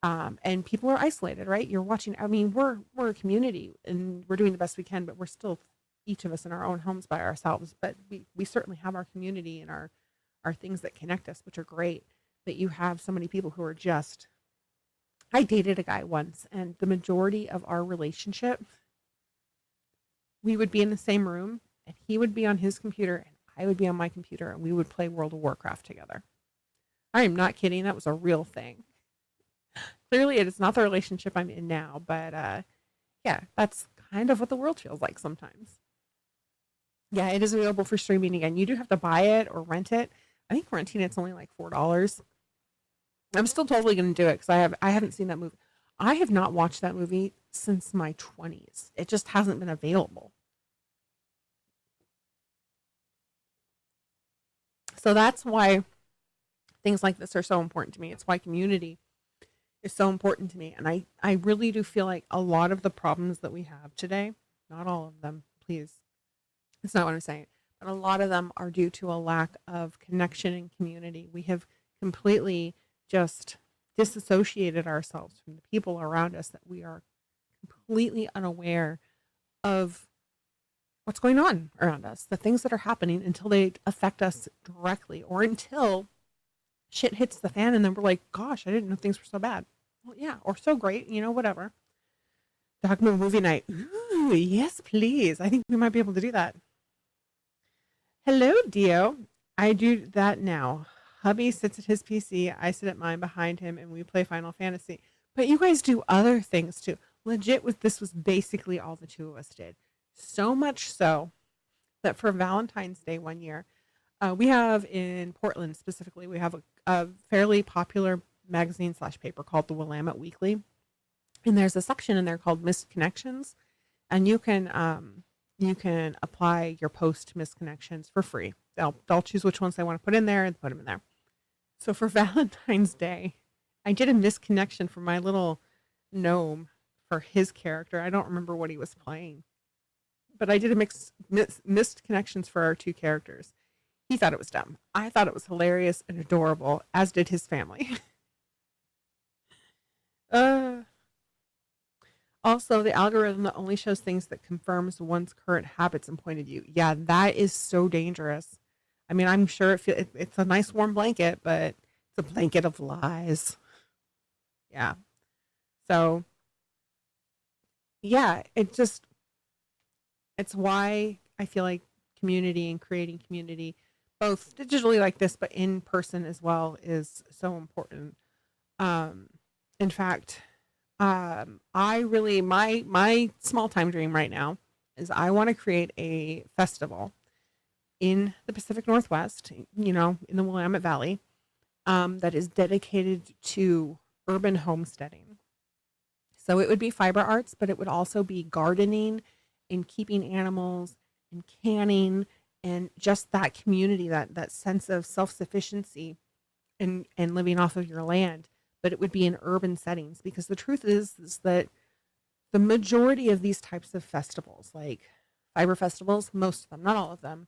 And people are isolated, right? You're watching. I mean, we're a community and we're doing the best we can, but we're still each of us in our own homes by ourselves. But we certainly have our community and our things that connect us, which are great. But you have so many people who are just. I dated a guy once, and the majority of our relationship, we would be in the same room, and he would be on his computer, and I would be on my computer, and we would play World of Warcraft together. I am not kidding. That was a real thing. Clearly, it is not the relationship I'm in now, but yeah, that's kind of what the world feels like sometimes. Yeah, it is available for streaming again. You do have to buy it or rent it. I think renting it's only like $4. I'm still totally going to do it because I haven't seen that movie. I have not watched that movie since my 20s. It just hasn't been available. So that's why things like this are so important to me. It's why community is so important to me. And I really do feel like a lot of the problems that we have today, not all of them, please, it's not what I'm saying, but a lot of them are due to a lack of connection and community. We have completely just disassociated ourselves from the people around us, that we are completely unaware of what's going on around us, the things that are happening, until they affect us directly, or until shit hits the fan and then we're like, gosh, I didn't know things were so bad. Well, yeah, or so great, whatever. Talking about movie night. Ooh, yes, please. I think we might be able to do that. Hello, Dio. I do that now. Hubby sits at his PC, I sit at mine behind him, and we play Final Fantasy. But you guys do other things too. Legit, this was basically all the two of us did. So much so that for Valentine's Day one year, we have in Portland specifically, we have a fairly popular magazine / paper called the Willamette Weekly. And there's a section in there called Missed Connections. And you can apply your post to Missed Connections for free. They'll choose which ones they want to put in there and put them in there. So for Valentine's Day, I did a missed connection for my little gnome for his character. I don't remember what he was playing, but I did a missed connections for our two characters. He thought it was dumb. I thought it was hilarious and adorable, as did his family. Also, the algorithm that only shows things that confirms one's current habits and point of view. Yeah, that is so dangerous. I mean, I'm sure it's a nice warm blanket, but it's a blanket of lies. Yeah. So, yeah, it's why I feel like community and creating community, both digitally like this, but in person as well, is so important. In fact, I really, my small time dream right now is I want to create a festival in the Pacific Northwest, in the Willamette Valley, that is dedicated to urban homesteading. So it would be fiber arts, but it would also be gardening and keeping animals and canning, and just that community, that sense of self-sufficiency and living off of your land. But it would be in urban settings, because the truth is that the majority of these types of festivals, like fiber festivals, most of them, not all of them,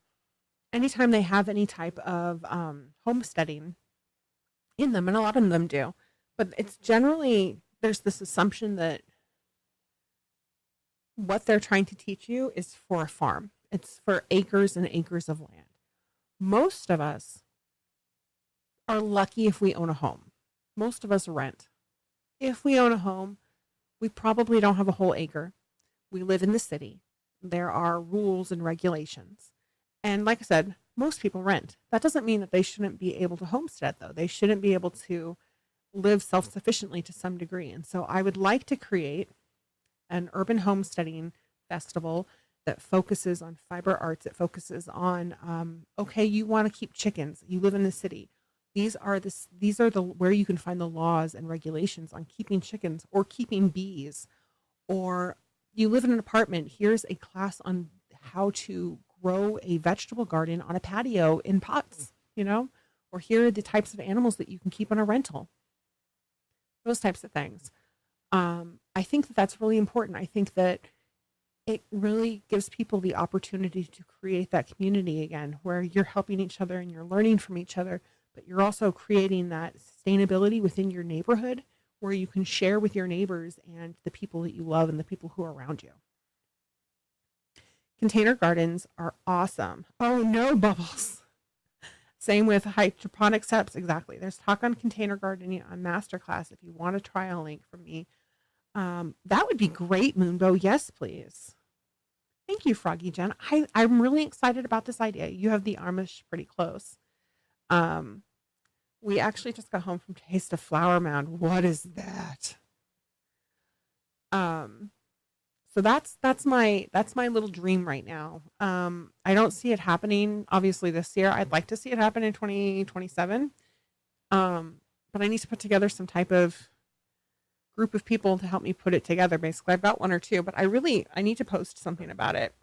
anytime they have any type of homesteading in them, and a lot of them do, but it's generally, there's this assumption that what they're trying to teach you is for a farm. It's for acres and acres of land. Most of us are lucky if we own a home. Most of us rent. If we own a home, we probably don't have a whole acre. We live in the city. There are rules and regulations. And like I said, most people rent. That doesn't mean that they shouldn't be able to homestead, though. They shouldn't be able to live self-sufficiently to some degree. And so I would like to create an urban homesteading festival that focuses on fiber arts. It focuses on, okay, you want to keep chickens. You live in the city. These are the where you can find the laws and regulations on keeping chickens or keeping bees. Or you live in an apartment. Here's a class on how to grow a vegetable garden on a patio in pots, or here are the types of animals that you can keep on a rental. Those types of things. I think that that's really important. I think that it really gives people the opportunity to create that community again, where you're helping each other and you're learning from each other, but you're also creating that sustainability within your neighborhood, where you can share with your neighbors and the people that you love and the people who are around you. Container gardens are awesome. Oh no, Bubbles. Same with hydroponic setups. Exactly. There's talk on container gardening on Masterclass. If you want a trial link from me, that would be great, Moonbow. Yes, please. Thank you, Froggy Jen. I'm really excited about this idea. You have the Amish pretty close. We actually just got home from Taste of Flower Mound. What is that? So that's my little dream right now. I don't see it happening obviously this year. I'd like to see it happen in 2027. But I need to put together some type of group of people to help me put it together. Basically, I've got one or two, but I need to post something about it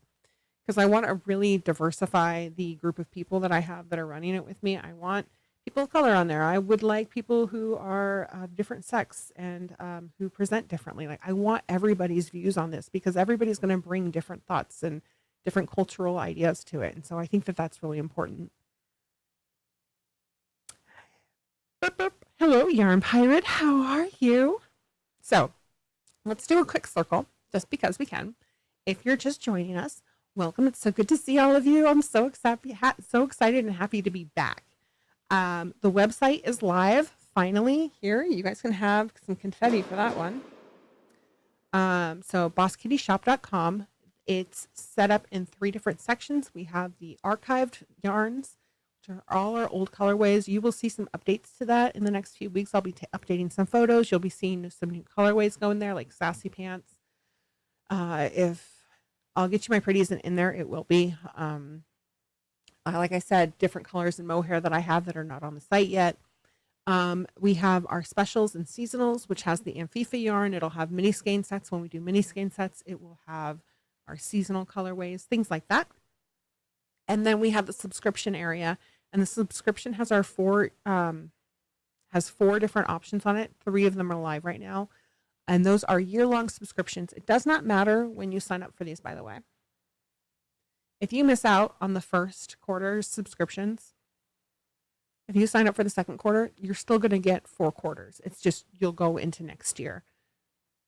because I want to really diversify the group of people that I have that are running it with me. I want people of color on there. I would like people who are of different sex and who present differently. Like I want everybody's views on this because everybody's going to bring different thoughts and different cultural ideas to it. And so I think that that's really important. Boop, boop. Hello, Yarn Pirate. How are you? So let's do a quick circle just because we can. If you're just joining us, welcome. It's so good to see all of you. I'm so excited and happy to be back. The website is live finally here. You guys can have some confetti for that one. So bosskittyshop.com. It's set up in 3 different sections. We have the archived yarns, which are all our old colorways. You will see some updates to that in the next few weeks. I'll be updating some photos. You'll be seeing some new colorways go in there, like sassy pants. If I'll get you my pretties in there, it will be. Like I said, different colors and mohair that I have that are not on the site yet. We have our specials and seasonals, which has the Amphifa yarn. It'll have mini skein sets. When we do mini skein sets, it will have our seasonal colorways, things like that. And then we have the subscription area, and the subscription has our 4 different options on it. 3 of them are live right now, and those are year-long subscriptions. It does not matter when you sign up for these, by the way. If you miss out on the first quarter's subscriptions, if you sign up for the second quarter, you're still going to get 4 quarters. It's just you'll go into next year.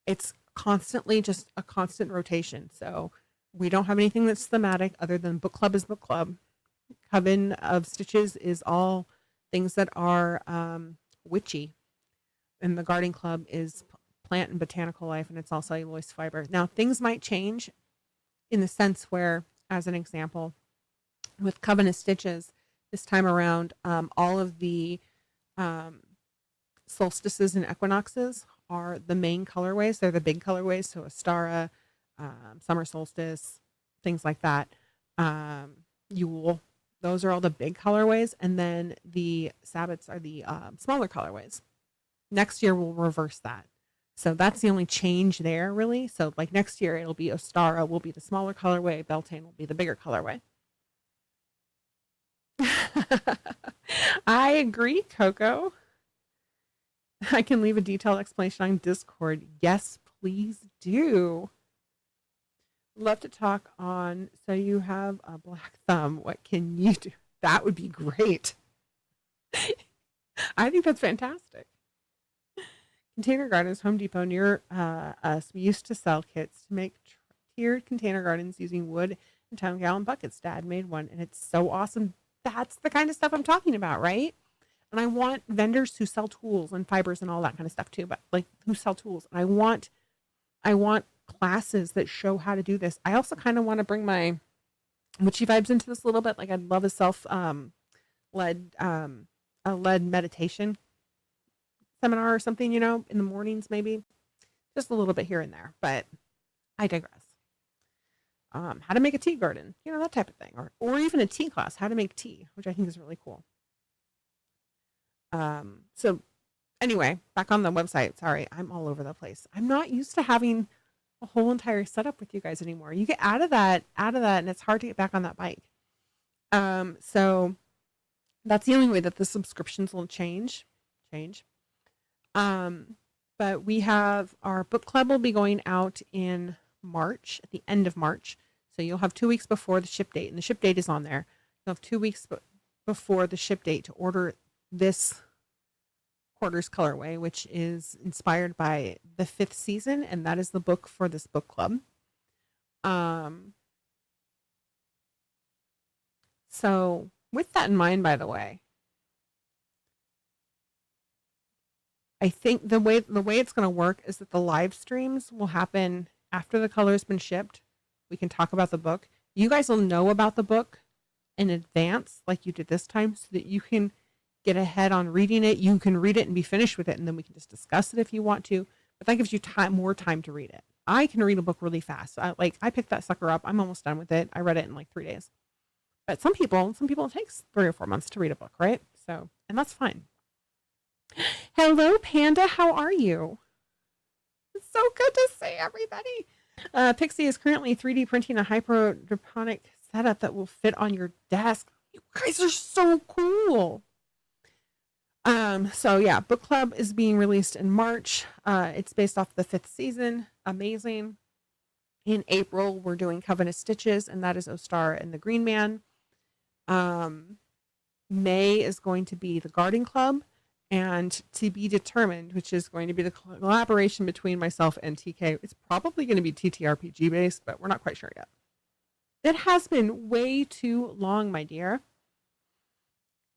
It's constantly just a constant rotation. So we don't have anything that's thematic other than book club is book club. Coven of Stitches is all things that are witchy. And the garden club is plant and botanical life, and it's all cellulose fiber. Now, things might change in the sense where, as an example, with Coven of Stitches, this time around, all of the solstices and equinoxes are the main colorways. They're the big colorways. So Astara, summer solstice, things like that. Yule, those are all the big colorways. And then the Sabbats are the smaller colorways. Next year, we'll reverse that. So that's the only change there, really. So like next year, it'll be Ostara will be the smaller colorway. Beltane will be the bigger colorway. I agree, Coco. I can leave a detailed explanation on Discord. Yes, please do. Love to talk on. So you have a black thumb. What can you do? That would be great. I think that's fantastic. Container Gardens, Home Depot near us. We used to sell kits to make tiered container gardens using wood and 10-gallon buckets. Dad made one, and it's so awesome. That's the kind of stuff I'm talking about, right? And I want vendors who sell tools and fibers and all that kind of stuff too, but like who sell tools. And I want classes that show how to do this. I also kind of want to bring my witchy vibes into this a little bit. Like I'd love a led meditation seminar or something, you know, in the mornings maybe. Just a little bit here and there, but I digress. How to make a tea garden, you know, that type of thing, or even a tea class, how to make tea, which I think is really cool. So anyway, back on the website. Sorry, I'm all over the place. I'm not used to having a whole entire setup with you guys anymore. You get out of that, and it's hard to get back on that bike. So that's the only way that the subscriptions will change. But we have our book club will be going out in March, at the end of March. So you'll have 2 weeks before the ship date, and the ship date is on there. You'll have 2 weeks before the ship date to order this quarter's colorway, which is inspired by the 5th season, and that is the book for this book club. So with that in mind, by the way, I think the way it's going to work is that the live streams will happen after the color's been shipped. We can talk about the book. You guys will know about the book in advance, like you did this time, so that you can get ahead on reading it. You can read it and be finished with it, and then we can just discuss it if you want to. But that gives you more time to read it. I can read a book really fast. I picked that sucker up. I'm almost done with it. I read it in like 3 days. But some people it takes 3 or 4 months to read a book, right? So, and that's fine. Hello, Panda. How are you? It's so good to see everybody. Pixie is currently 3D printing a hydroponic setup that will fit on your desk. You guys are so cool. So yeah, book club is being released in March. It's based off the 5th season. Amazing. In April, we're doing Covenant Stitches, and that is Ostar and the Green Man. May is going to be the Garden Club, and To Be Determined, which is going to be the collaboration between myself and TK. It's probably going to be TTRPG based, but we're not quite sure yet. It has been way too long, my dear.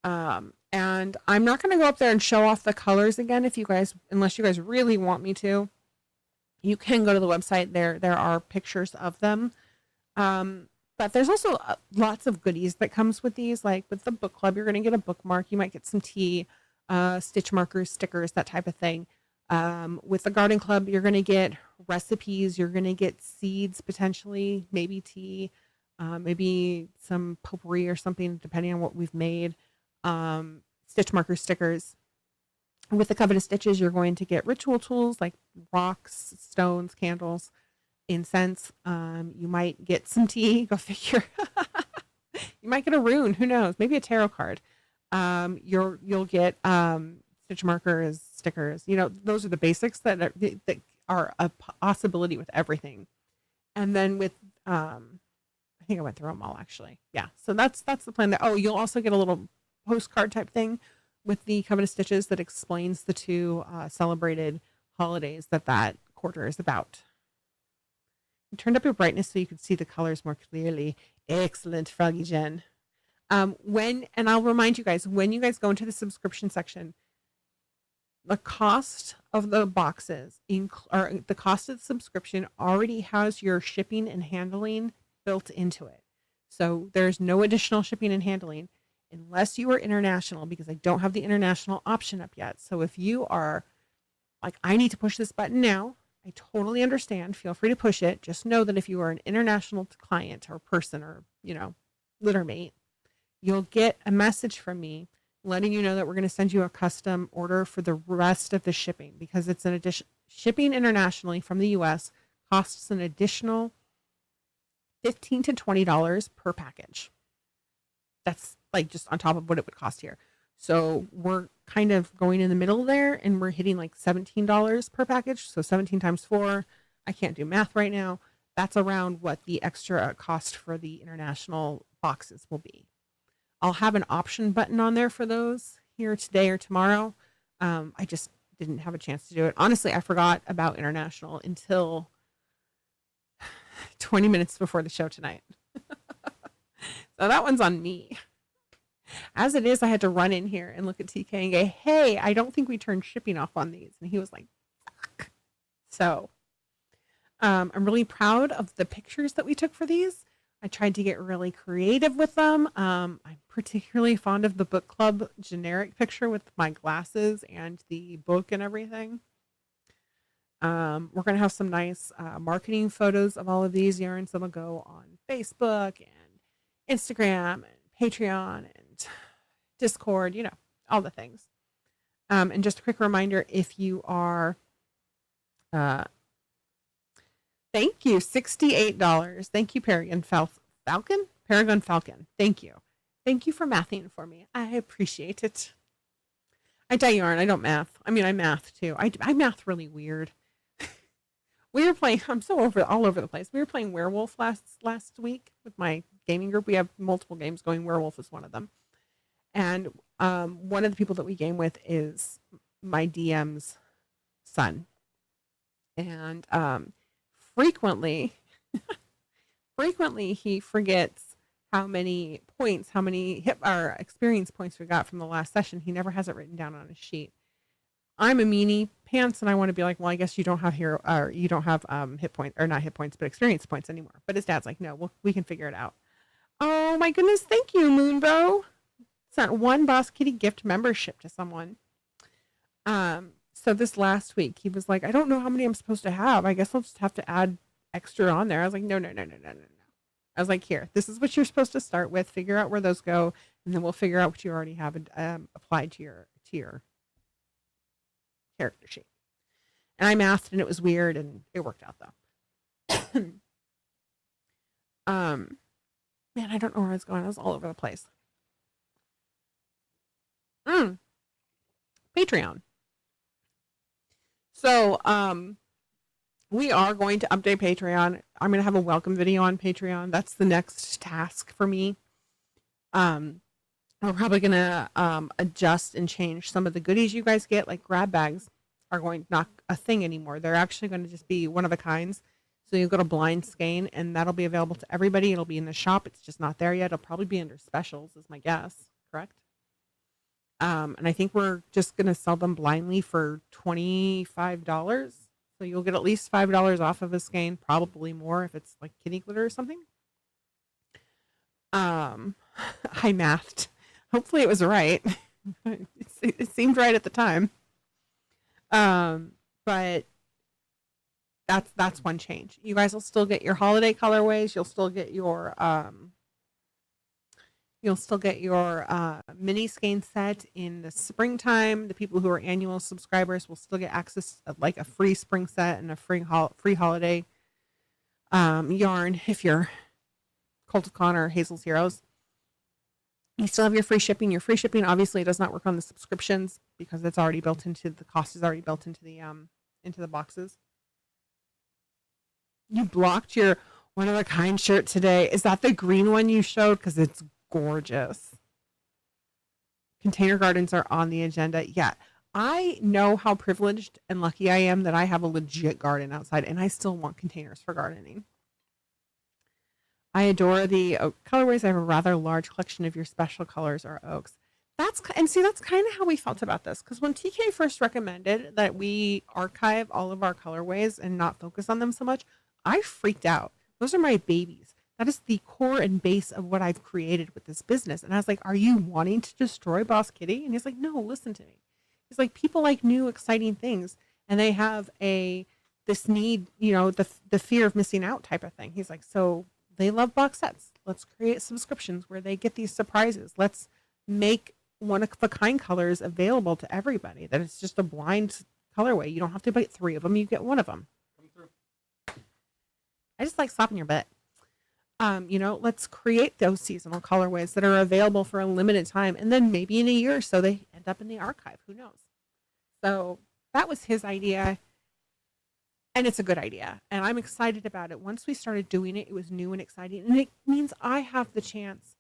And I'm not going to go up there and show off the colors again unless you guys really want me to. You can go to the website. There are pictures of them. But there's also lots of goodies that comes with these. Like with the book club, you're going to get a bookmark. You might get some tea, stitch markers, stickers, that type of thing. With the garden club, you're going to get recipes. You're going to get seeds, potentially, maybe tea, maybe some potpourri or something, depending on what we've made. Stitch markers, stickers. With the Covenant Stitches, you're going to get ritual tools like rocks, stones, candles, incense. You might get some tea. Go figure. You might get a rune. Who knows? Maybe a tarot card. You'll get stitch markers, stickers. Those are the basics that are a possibility with everything. And then with I think I went through them all actually. Yeah. So that's the plan. There. Oh, you'll also get a little postcard type thing with the Covenant Stitches that explains the 2 celebrated holidays that quarter is about. You turned up your brightness so you could see the colors more clearly. Excellent, Froggy Jen. And I'll remind you guys, when you guys go into the subscription section, the cost of the boxes, or the cost of the subscription already has your shipping and handling built into it. So there's no additional shipping and handling unless you are international, because I don't have the international option up yet. So if you are like, I need to push this button now, I totally understand. Feel free to push it. Just know that if you are an international client or person or, littermate, you'll get a message from me letting you know that we're going to send you a custom order for the rest of the shipping, because it's an addition. Shipping internationally from the US costs an additional $15 to $20 per package. That's like just on top of what it would cost here. So we're kind of going in the middle there, and we're hitting like $17 per package. So 17 times 4, I can't do math right now. That's around what the extra cost for the international boxes will be. I'll have an option button on there for those here today or tomorrow. I just didn't have a chance to do it. Honestly, I forgot about international until 20 minutes before the show tonight. So that one's on me. As it is, I had to run in here and look at TK and go, hey, I don't think we turned shipping off on these. And he was like, fuck. So I'm really proud of the pictures that we took for these. I tried to get really creative with them. I'm particularly fond of the book club generic picture with my glasses and the book and everything. We're going to have some nice marketing photos of all of these yarns that'll go on Facebook and Instagram and Patreon and Discord, all the things. And just a quick reminder, if you are, thank you, $68. Thank you, Paragon Falcon. Thank you. Thank you for mathing for me. I appreciate it. I dye yarn. I don't math. I mean, I math too. I math really weird. We were playing, I'm so all over the place. We were playing Werewolf last week with my gaming group. We have multiple games going. Werewolf is one of them. And one of the people that we game with is my DM's son. And frequently he forgets how many experience points we got from the last session. He never has it written down on a sheet. I'm a meanie pants, and I want to be like, well, I guess you don't have hit points, or not hit points, but experience points anymore. But his dad's like, no, we can figure it out. Oh my goodness, thank you, Moonbow. Sent one Boss Kitty gift membership to someone. So So this last week, he was like, I don't know how many I'm supposed to have. I guess I'll just have to add extra on there. I was like, no, no, no, no, no, no, no. I was like, here, this is what you're supposed to start with. Figure out where those go, and then we'll figure out what you already have applied to your character sheet. And I mathed, and it was weird, and it worked out though. Man, I don't know where I was going. I was all over the place. Patreon. So, we are going to update Patreon. I'm going to have a welcome video on Patreon. That's the next task for me. We're probably going to adjust and change some of the goodies you guys get, like grab bags are going not a thing anymore. They're actually going to just be one of a kinds. So you'll go to Blind Skein, and that'll be available to everybody. It'll be in the shop. It's just not there yet. It'll probably be under specials, is my guess. Correct? And I think we're just going to sell them blindly for $25. So you'll get at least $5 off of a skein, probably more if it's like kitty glitter or something. I mathed. Hopefully it was right. It seemed right at the time. But that's one change. You guys will still get your holiday colorways. You'll still get your mini skein set in the springtime. The people who are annual subscribers will still get access to like a free spring set and a free holiday yarn if you're Cult of Con or Hazel's Heroes. You still have your free shipping. Your free shipping obviously does not work on the subscriptions because it's already built into the cost is already built into the boxes. You blocked your one of a kind shirt today. Is that the green one you showed? Because it's gorgeous. Container gardens are on the agenda. Yeah. I know how privileged and lucky I am that I have a legit garden outside, and I still want containers for gardening. I adore the oak colorways. I have a rather large collection of your special colors or oaks. That's kind of how we felt about this. Because when TK first recommended that we archive all of our colorways and not focus on them so much, I freaked out. Those are my babies. That is the core and base of what I've created with this business. And I was like, are you wanting to destroy Boss Kitty? And he's like, no, listen to me. He's like, people like new, exciting things. And they have this need, the fear of missing out type of thing. He's like, so they love box sets. Let's create subscriptions where they get these surprises. Let's make one of a kind colors available to everybody. That it's just a blind colorway. You don't have to buy 3 of them. You get 1 of them. Come through. I just like slapping your butt. Let's create those seasonal colorways that are available for a limited time. And then maybe in a year or so, they end up in the archive. Who knows? So that was his idea. And it's a good idea. And I'm excited about it. Once we started doing it, it was new and exciting. And it means I have the chance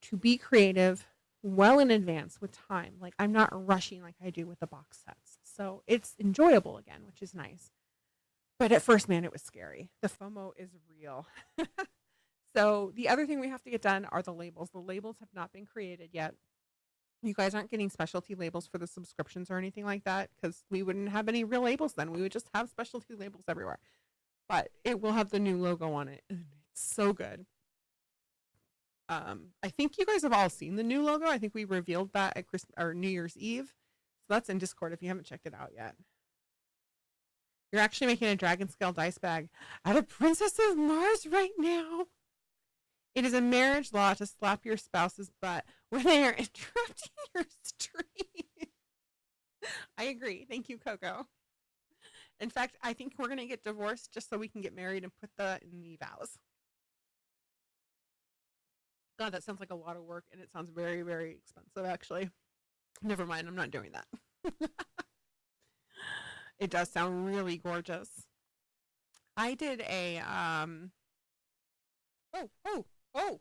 to be creative well in advance with time. Like I'm not rushing like I do with the box sets. So it's enjoyable again, which is nice. But at first, man, it was scary. The FOMO is real. So the other thing we have to get done are the labels. The labels have not been created yet. You guys aren't getting specialty labels for the subscriptions or anything like that because we wouldn't have any real labels then. We would just have specialty labels everywhere. But it will have the new logo on it. And it's so good. I think you guys have all seen the new logo. I think we revealed that at Christmas or New Year's Eve. So that's in Discord if you haven't checked it out yet. You're actually making a dragon scale dice bag out of Princess of Mars right now. It is a marriage law to slap your spouse's butt when they are interrupting your stream. I agree. Thank you, Coco. In fact, I think we're going to get divorced just so we can get married and put that in the vows. God, that sounds like a lot of work, and it sounds very, very expensive, actually. Never mind. I'm not doing that. It does sound really gorgeous. I did a, Oh,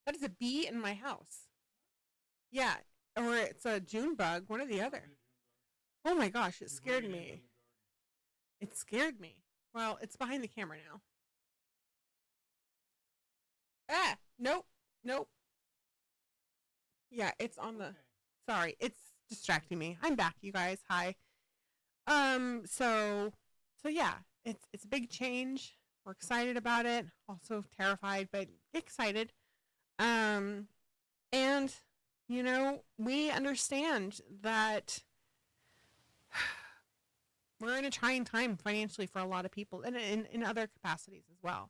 that is a bee in my house. Yeah, or it's a June bug, one or the other. Oh my gosh, it scared me. It scared me. Well, it's behind the camera now. Ah, nope. Yeah, it's on the, sorry, it's distracting me. I'm back, you guys. Hi. So yeah, it's a big change. We're excited about it. Also terrified, but excited. And we understand that We're in a trying time financially for a lot of people and in other capacities as well.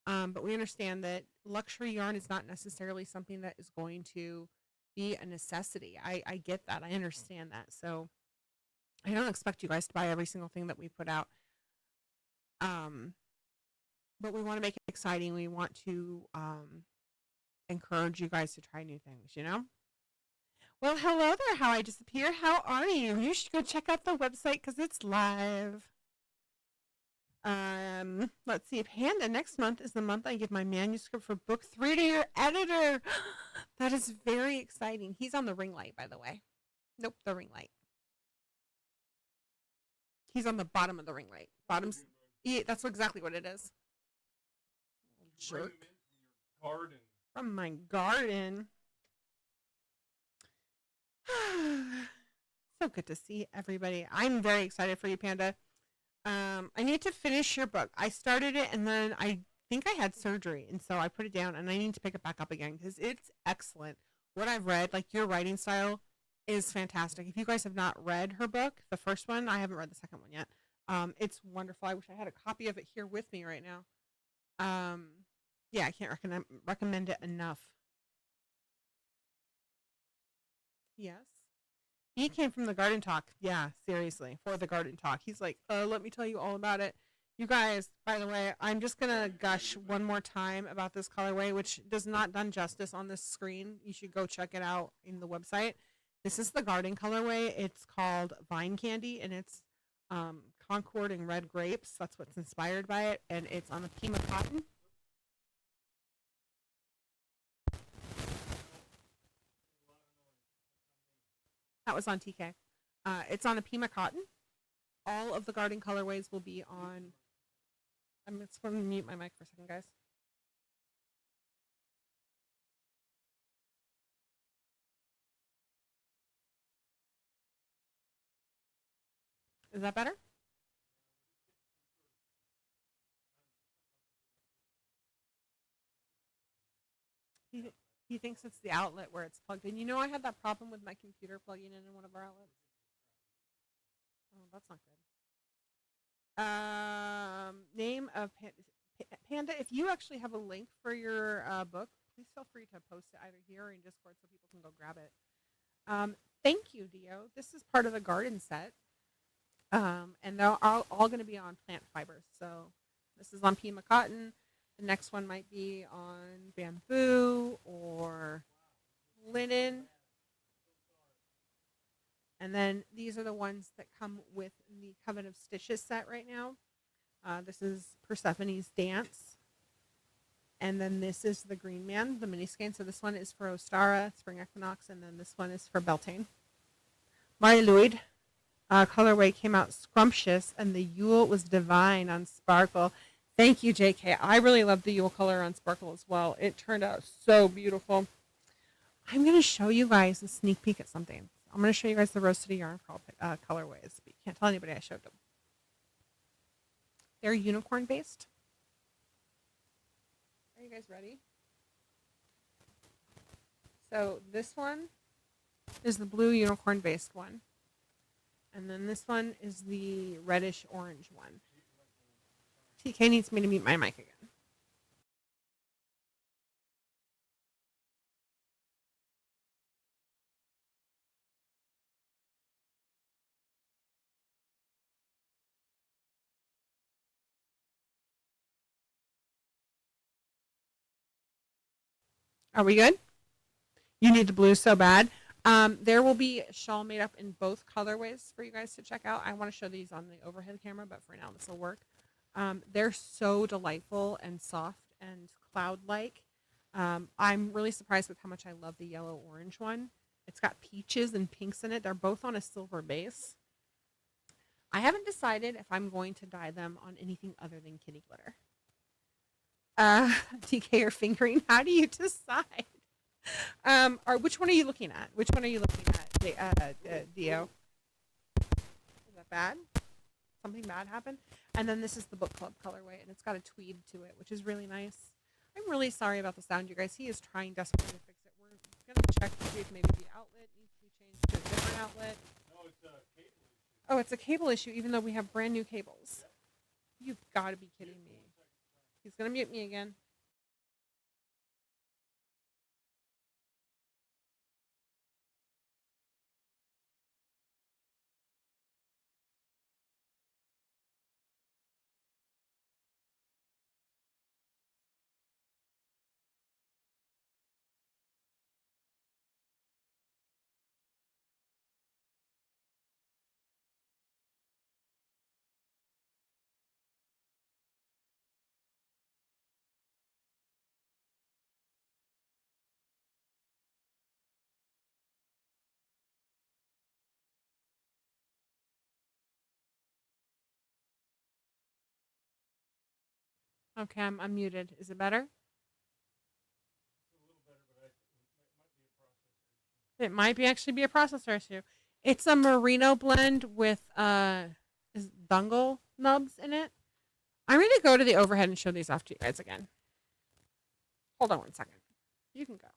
But we understand that luxury yarn is not necessarily something that is going to be a necessity. I get that. I understand that. So I don't expect you guys to buy every single thing that we put out. But we want to make it exciting. We want to encourage you guys to try new things, you know? Well, hello there, How I Disappear. How are you? You should go check out the website because it's live. Let's see. Panda, next month is the month I give my manuscript for book 3 to your editor. That is very exciting. He's on the ring light, by the way. Nope, the ring light. He's on the bottom of the ring light. Bottoms. Yeah, that's exactly what it is. Jerk. Garden. From my garden. So good to see everybody. I'm very excited for you, Panda. I need to finish your book. I started it and then I think I had surgery, and so I put it down and I need to pick it back up again because it's excellent. What I've read, like your writing style, is fantastic. If you guys have not read her book, the first one, I haven't read the second one yet. It's wonderful. I wish I had a copy of it here with me right now. Yeah, I can't recommend it enough. Yes. He came from the garden talk. Yeah, seriously, for the garden talk. He's like, let me tell you all about it. You guys, by the way, I'm just going to gush one more time about this colorway, which does not done justice on this screen. You should go check it out in the website. This is the garden colorway. It's called Vine Candy, and it's Concord and red grapes. That's what's inspired by it, and it's on a Pima cotton. That was on TK. It's on a Pima cotton. All of the garden colorways will be on. I'm just going to mute my mic for a second, guys. Is that better? He thinks it's the outlet where it's plugged in. You know, I had that problem with my computer plugging in one of our outlets. Oh, that's not good. Name of Panda. If you actually have a link for your book, please feel free to post it either here or in Discord so people can go grab it. Thank you, Dio. This is part of the garden set. And they're all going to be on plant fibers. So this is on Pima cotton. The next one might be on bamboo or linen. And then these are the ones that come with the Coven of Stitches set right now. This is Persephone's Dance. And then this is the Green Man, the mini skein. So this one is for Ostara, Spring Equinox, and then this one is for Beltane. Mari Lloyd. Colorway came out scrumptious, and the Yule was divine on Sparkle. Thank you, JK. I really love the Yule color on Sparkle as well. It turned out so beautiful. I'm going to show you guys a sneak peek at something. I'm going to show you guys the Rose City Yarn colorways, but you can't tell anybody I showed them. They're unicorn based. Are you guys ready? So this one is the blue unicorn based one. And then this one is the reddish orange one. TK needs me to mute my mic again. Are we good? You need the blue so bad. There will be a shawl made up in both colorways for you guys to check out. I want to show these on the overhead camera, but for now this will work. They're so delightful and soft and cloud-like. I'm really surprised with how much I love the yellow-orange one. It's got peaches and pinks in it. They're both on a silver base. I haven't decided if I'm going to dye them on anything other than kitty glitter. TK or fingering, how do you decide? Or which one are you looking at? Which one are you looking at, Dio? Is that bad? Something bad happened? And then this is the book club colorway, and it's got a tweed to it, which is really nice. I'm really sorry about the sound, you guys. He is trying desperately to fix it. We're going to check to see if maybe the outlet needs to be changed to a different outlet. No, it's a cable issue. Oh, it's a cable issue, even though we have brand new cables. You've got to be kidding me. He's going to mute me again. Okay, I'm unmuted. Is it better? It might be actually be a processor issue. It's a merino blend with is dongle nubs in it. I'm going to go to the overhead and show these off to you guys again. Hold on 1 second. You can go.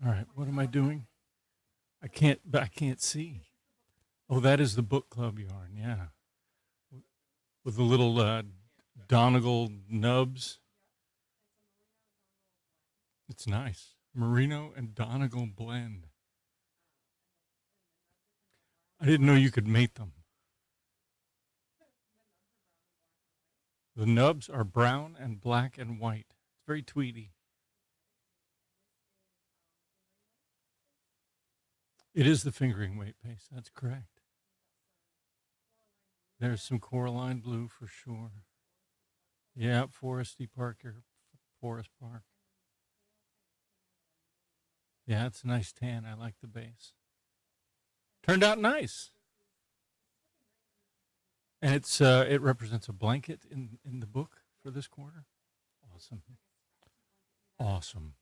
All right, what am I doing? I can't see. Oh, that is the book club yarn, yeah. With the little Donegal nubs. It's nice. Merino and Donegal blend. I didn't know you could mate them. The nubs are brown and black and white. It's very tweedy. It is the fingering weight paste. That's correct. There's some Coraline blue for sure. Yeah, Forest Park. Yeah, it's a nice tan. I like the base. Turned out nice. And it represents a blanket in the book for this quarter. Awesome. Awesome.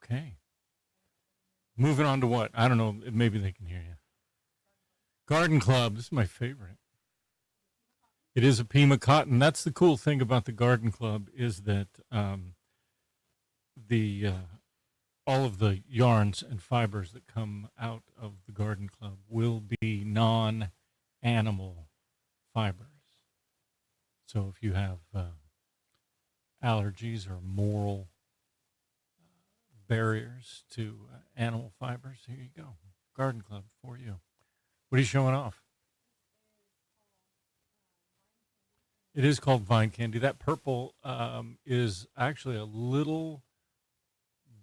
Okay. Moving on to what? I don't know. Maybe they can hear you. Garden Club. This is my favorite. It is a Pima cotton. That's the cool thing about the Garden Club is that the all of the yarns and fibers that come out of the Garden Club will be non-animal fibers. So if you have allergies or moral barriers to animal fibers, here you go. Garden Club for you. What are you showing off? It is called Vine Candy. That purple is actually a little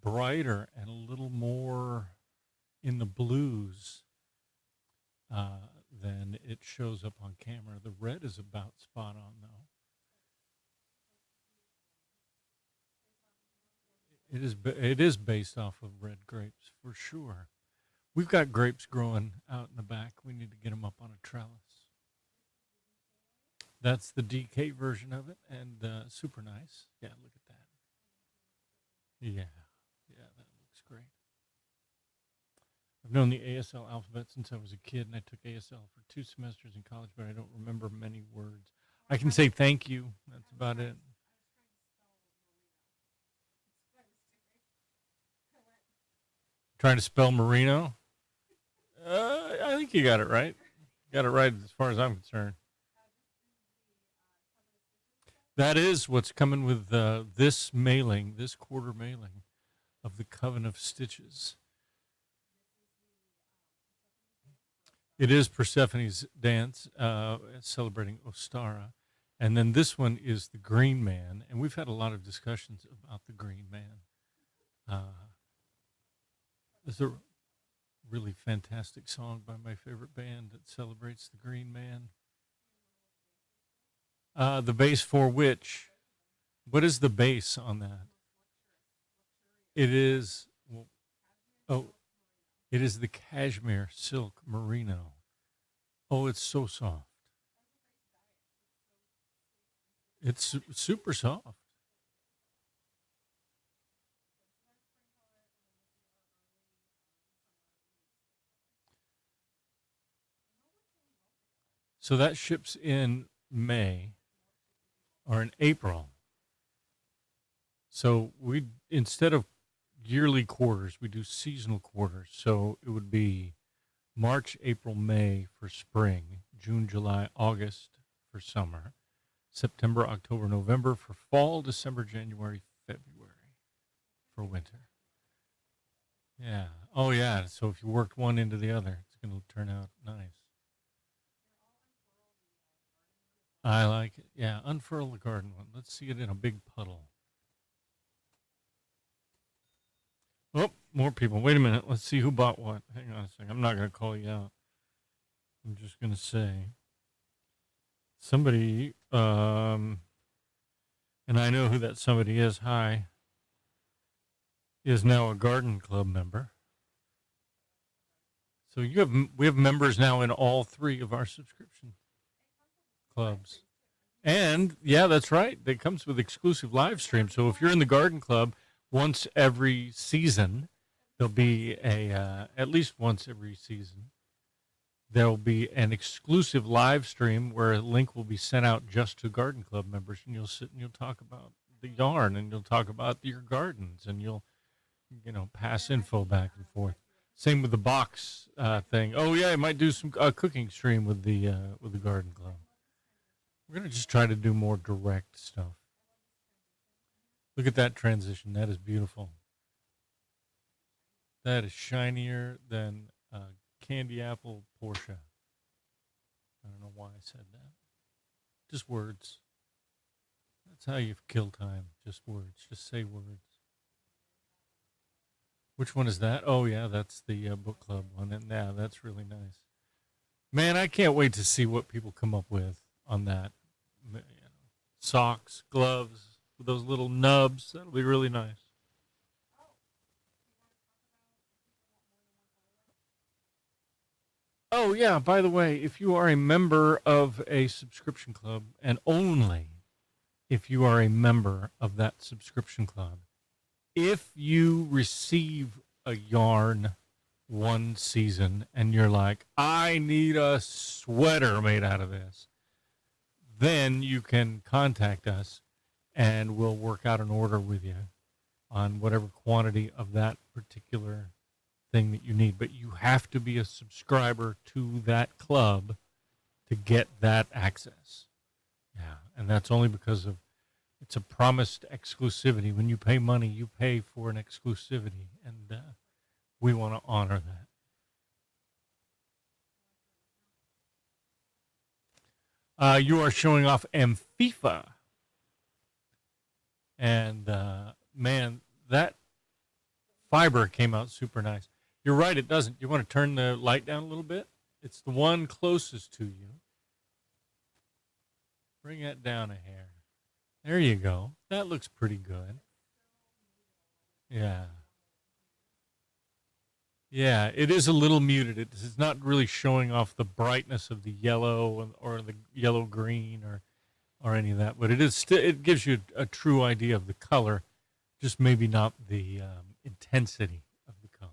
brighter and a little more in the blues than it shows up on camera. The red is about spot on, though. It is based off of red grapes for sure. We've got grapes growing out in the back. We need to get them up on a trellis. That's the DK version of it, and super nice. Yeah, look at that. Yeah, yeah, that looks great. I've known the ASL alphabet since I was a kid, and I took ASL for 2 semesters in college, but I don't remember many words. I can say thank you. That's about it. Trying to spell merino? I think you got it right. Got it right as far as I'm concerned. That is what's coming with this mailing, this quarter mailing of the Coven of Stitches. It is Persephone's dance, celebrating Ostara. And then this one is the Green Man. And we've had a lot of discussions about the Green Man. There's a really fantastic song by my favorite band that celebrates the Green Man. The base for which? What is the base on that? It is, well, oh, it is the cashmere silk merino. Oh, it's so soft. It's super soft. So that ships in May or in April. So we, instead of yearly quarters, we do seasonal quarters. So it would be March, April, May for spring, June, July, August for summer, September, October, November for fall, December, January, February for winter. Yeah. Oh, yeah. So if you worked one into the other, it's going to turn out nice. I like it. Yeah. Unfurl the garden one. Let's see it in a big puddle. Oh, more people. Wait a minute. Let's see who bought what. Hang on a second. I'm not going to call you out. I'm just going to say somebody, and I know who that somebody is. Hi. Is now a garden club member. So we have members now in all 3 of our subscription clubs. And yeah, that's right. It comes with exclusive live stream. So if you're in the garden club, once every season, there'll be at least once every season, there'll be an exclusive live stream where a link will be sent out just to garden club members, and you'll sit and you'll talk about the yarn, and you'll talk about your gardens, and you'll pass info back and forth. Same with the box thing. Oh yeah, I might do some cooking stream with the garden club. We're gonna just try to do more direct stuff. Look at that transition. That is beautiful. That is shinier than candy apple Porsche. I don't know why I said that. Just words. That's how you kill time. Just words. Just say words. Which one is that? Oh, yeah, that's the book club one. And yeah, that's really nice. Man, I can't wait to see what people come up with on that. Socks, gloves, with those little nubs. That'll be really nice. Oh, yeah, by the way, if you are a member of a subscription club, and only if you are a member of that subscription club, if you receive a yarn one season and you're like, I need a sweater made out of this, then you can contact us and we'll work out an order with you on whatever quantity of that particular thing that you need. But you have to be a subscriber to that club to get that access. Yeah, and that's only because of it's a promised exclusivity. When you pay money, you pay for an exclusivity, and we want to honor that. You are showing off Amphifa, and man, that fiber came out super nice. You're right, it doesn't. You want to turn the light down a little bit? It's the one closest to you. Bring that down a hair. There you go. That looks pretty good. Yeah. Yeah, it is a little muted. It's not really showing off the brightness of the yellow or the yellow green or any of that, but it is it gives you a true idea of the color, just maybe not the intensity of the color.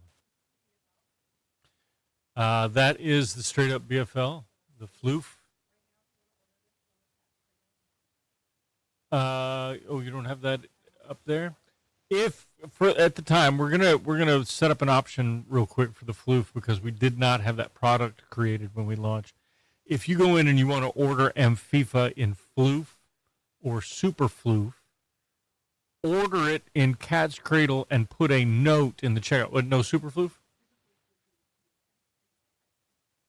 That is the straight up BFL, the floof. Oh, you don't have that up there? If for at the time we're gonna set up an option real quick for the floof because we did not have that product created when we launched. If you go in and you want to order Amphifa in floof or super floof, order it in Cat's Cradle and put a note in the checkout. What, no super floof?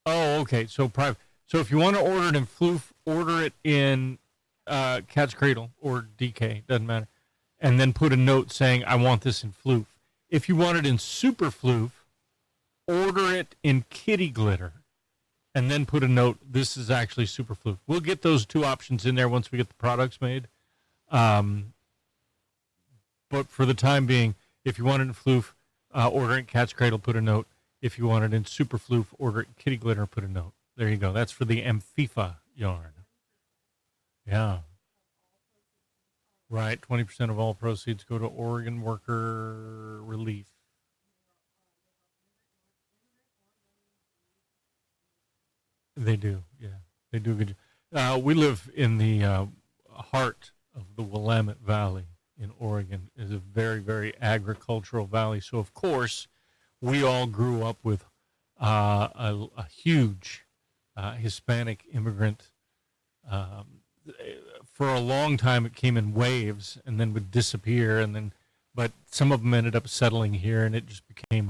Oh, okay. So private. So if you want to order it in floof, order it in Cat's Cradle or DK, doesn't matter, and then put a note saying, I want this in floof. If you want it in super floof, order it in kitty glitter, and then put a note, this is actually super floof. We'll get those two options in there once we get the products made. But for the time being, if you want it in floof, order it in Cat's Cradle, put a note. If you want it in super floof, order it in kitty glitter, put a note. There you go. That's for the Amphifa yarn. Yeah. Right. 20% of all proceeds go to Oregon Worker Relief. They do. Yeah. They do a good job. We live in the heart of the Willamette Valley in Oregon. It's a very, very agricultural valley. So, of course, we all grew up with a huge Hispanic immigrant. For a long time, it came in waves and then would disappear, but some of them ended up settling here, and it just became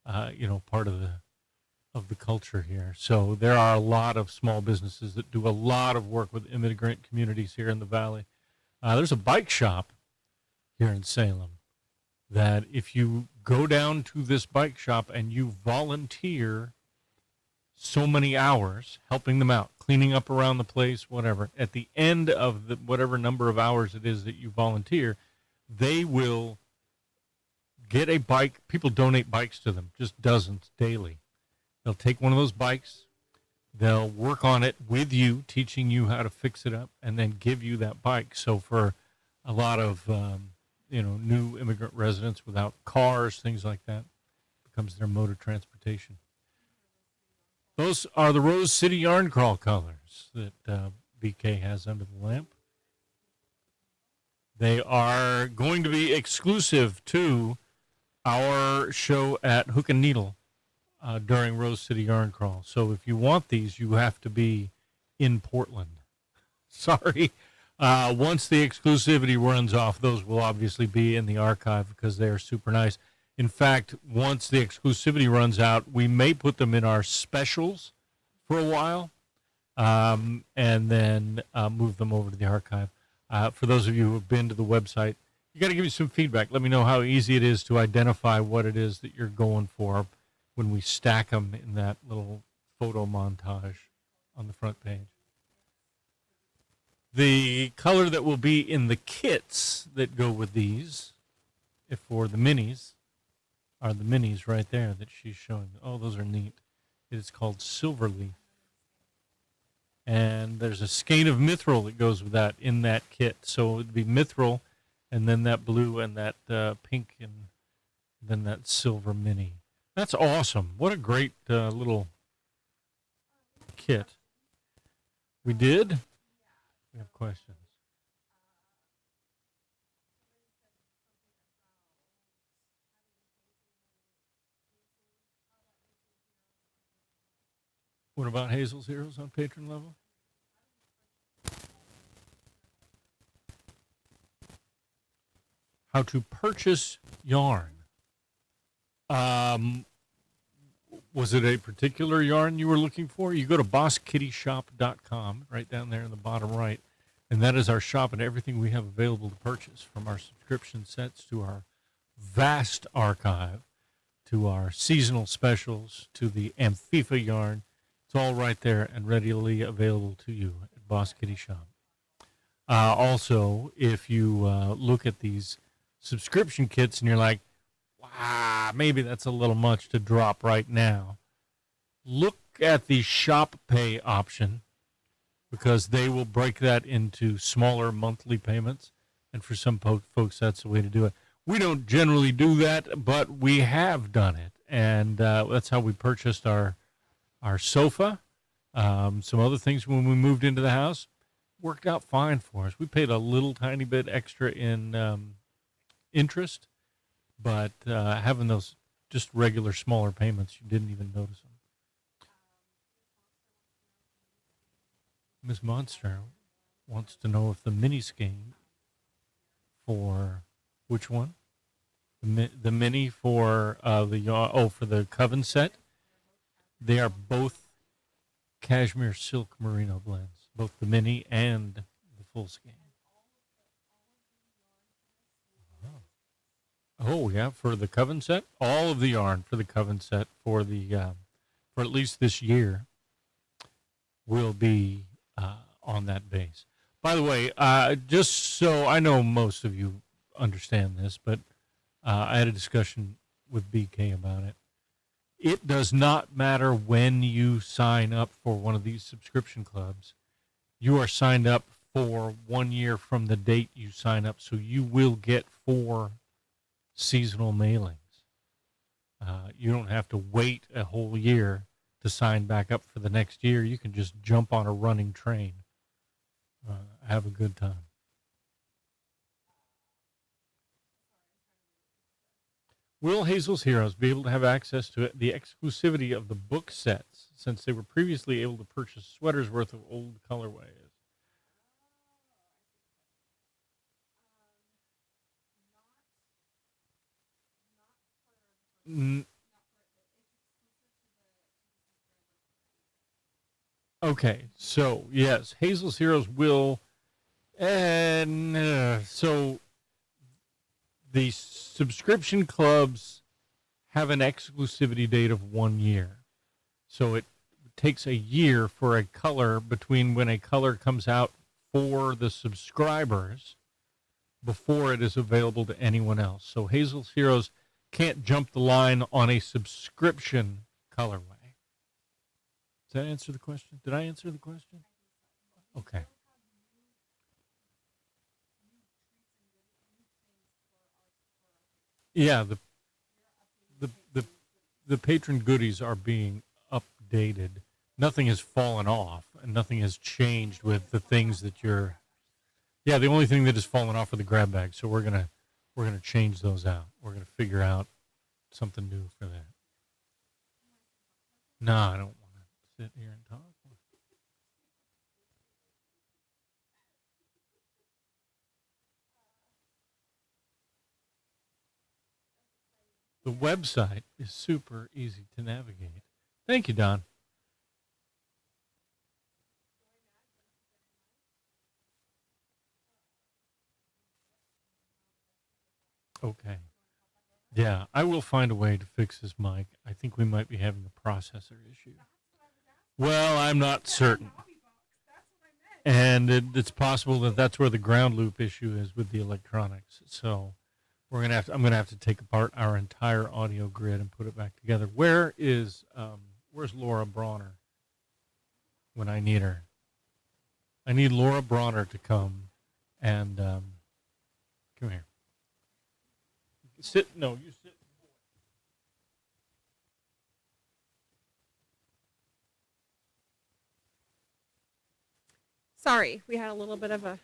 part of the culture here. So there are a lot of small businesses that do a lot of work with immigrant communities here in the valley. There's a bike shop here in Salem that if you go down to this bike shop and you volunteer so many hours helping them out, cleaning up around the place, whatever, at the end of the whatever number of hours it is that you volunteer, they will get a bike. People donate bikes to them, just dozens daily. They'll take one of those bikes, they'll work on it with you, teaching you how to fix it up, and then give you that bike. So for a lot of new immigrant residents without cars, things like that, becomes their mode of transportation. Those are the Rose City Yarn Crawl colors that BK has under the lamp. They are going to be exclusive to our show at Hook and Needle during Rose City Yarn Crawl. So if you want these, you have to be in Portland. Sorry. Once the exclusivity runs off, those will obviously be in the archive because they are super nice. In fact, once the exclusivity runs out, we may put them in our specials for a while and then move them over to the archive. For those of you who have been to the website, you got to give me some feedback. Let me know how easy it is to identify what it is that you're going for when we stack them in that little photo montage on the front page. The color that will be in the kits that go with these, if for the minis, are the minis right there that she's showing. Oh, those are neat. It's called Silverleaf. And there's a skein of mithril that goes with that in that kit. So it would be mithril, and then that blue and that pink, and then that silver mini. That's awesome. What a great little kit. We did? We have questions. What about Hazel's Heroes on patron level? How to purchase yarn. Was it a particular yarn you were looking for? You go to bosskittyshop.com, right down there in the bottom right, and that is our shop and everything we have available to purchase, from our subscription sets to our vast archive to our seasonal specials to the Amphifa yarn. It's all right there and readily available to you at Boss Kitty Shop. Also, if you look at these subscription kits and you're like, wow, maybe that's a little much to drop right now, look at the shop pay option, because they will break that into smaller monthly payments. And for some folks, that's the way to do it. We don't generally do that, but we have done it. And that's how we purchased our sofa. Some other things when we moved into the house worked out fine for us. We paid a little tiny bit extra in interest, but having those just regular smaller payments, you didn't even notice them. Miss Monster wants to know if the mini skein for which one? The mini for for the Coven set. They are both cashmere silk merino blends, both the mini and the full skein. Oh yeah, for the Coven set, all of the yarn for the Coven set for the for at least this year will be on that base. By the way, just so I know most of you understand this, but I had a discussion with BK about it. It does not matter when you sign up for one of these subscription clubs. You are signed up for 1 year from the date you sign up, so you will get 4 seasonal mailings. You don't have to wait a whole year to sign back up for the next year. You can just jump on a running train. Have a good time. Will Hazel's Heroes be able to have access to the exclusivity of the book sets since they were previously able to purchase sweaters worth of old colorways? Okay, so yes, Hazel's Heroes will, and so the subscription clubs have an exclusivity date of 1 year. So it takes a year for a color between when a color comes out for the subscribers before it is available to anyone else. So Hazel's Heroes can't jump the line on a subscription colorway. Does that answer the question? Did I answer the question? Okay. Yeah, the patron goodies are being updated. Nothing has fallen off, and nothing has changed with the things that you're. Yeah, the only thing that has fallen off are the grab bags. So we're gonna change those out. We're gonna figure out something new for that. No, I don't want to sit here and talk. The website is super easy to navigate. Thank you, Don. Okay. Yeah, I will find a way to fix this mic. I think we might be having a processor issue. Well, I'm not certain. And it's possible that that's where the ground loop issue is with the electronics. So I'm gonna have to take apart our entire audio grid and put it back together. Where's Laura Bronner when I need her? I need Laura Bronner to come and come here. Sit. No, you sit. Sorry, we had a little bit of a.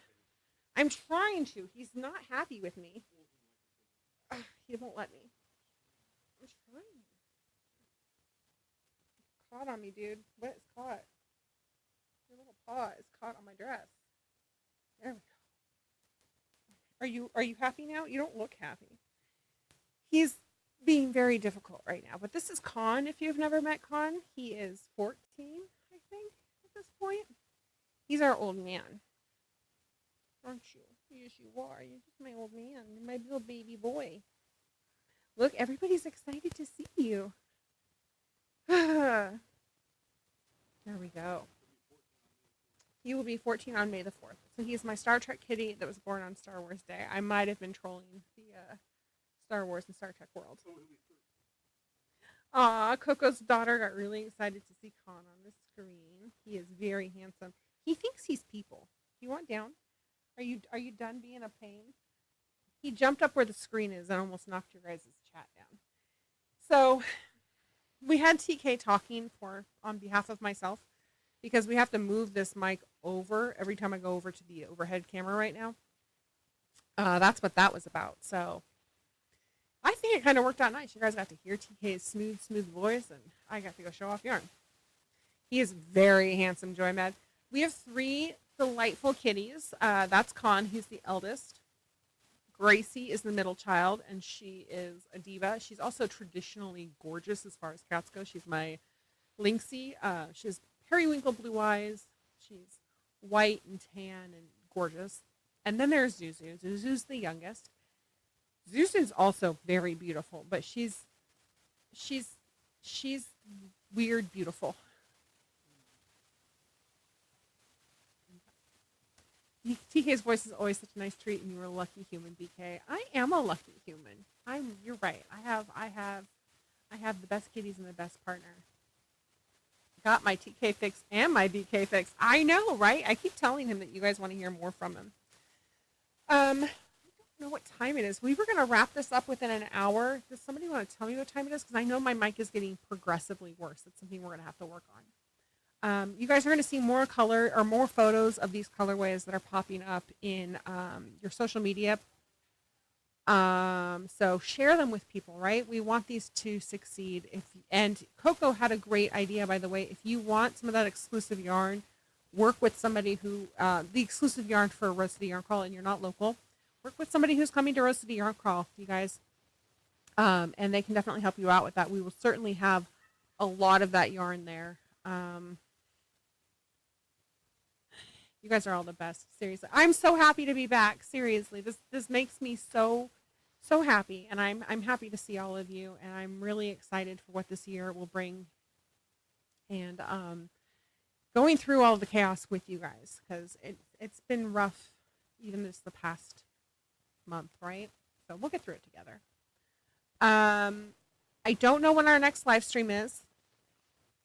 I'm trying to. He's not happy with me. He won't let me. I'm trying. Caught on me, dude. What is caught? Your little paw is caught on my dress. There we go. Are you happy now? You don't look happy. He's being very difficult right now. But this is Con. If you've never met Con, he is 14, I think, at this point. He's our old man. Aren't you? Yes, you are. You're just my old man. You're my little baby boy. Look, everybody's excited to see you. There we go. He will be 14 on May the 4th. So he's my Star Trek kitty that was born on Star Wars Day. I might have been trolling the Star Wars and Star Trek world. Aw, Coco's daughter got really excited to see Con on the screen. He is very handsome. He thinks he's people. You want down? Are you done being a pain? He jumped up where the screen is and almost knocked your guys' chat down. So we had TK talking on behalf of myself because we have to move this mic over every time I go over to the overhead camera right now. That's what that was about. So I think it kind of worked out nice. You guys got to hear TK's smooth voice, and I got to go show off yarn. He is very handsome, Joy Mad. We have 3 delightful kitties. That's Con. He's the eldest. Gracie is the middle child, and she is a diva. She's also traditionally gorgeous as far as cats go. She's my Lynxie. She has periwinkle blue eyes. She's white and tan and gorgeous. And then there's Zuzu. Zuzu's the youngest. Zuzu's also very beautiful, but she's weird beautiful. TK's voice is always such a nice treat, and you're a lucky human, BK. I am a lucky human. You're right. I have I have the best kitties and the best partner. Got my TK fix and my BK fix. I know, right? I keep telling him that you guys want to hear more from him. I don't know what time it is. We were going to wrap this up within an hour. Does somebody want to tell me what time it is? Because I know my mic is getting progressively worse. It's something we're going to have to work on. You guys are going to see more color or more photos of these colorways that are popping up in your social media. So share them with people, right? We want these to succeed. And Coco had a great idea, by the way. If you want some of that exclusive yarn, work with somebody who, the exclusive yarn for Rose City Yarn Crawl, and you're not local, work with somebody who's coming to Rose City Yarn Crawl, you guys. And they can definitely help you out with that. We will certainly have a lot of that yarn there. You guys are all the best. Seriously. I'm so happy to be back. Seriously. This makes me so happy, and I'm happy to see all of you, and I'm really excited for what this year will bring. And going through all the chaos with you guys, because it's been rough even the past month, right? So we'll get through it together. I don't know when our next live stream is.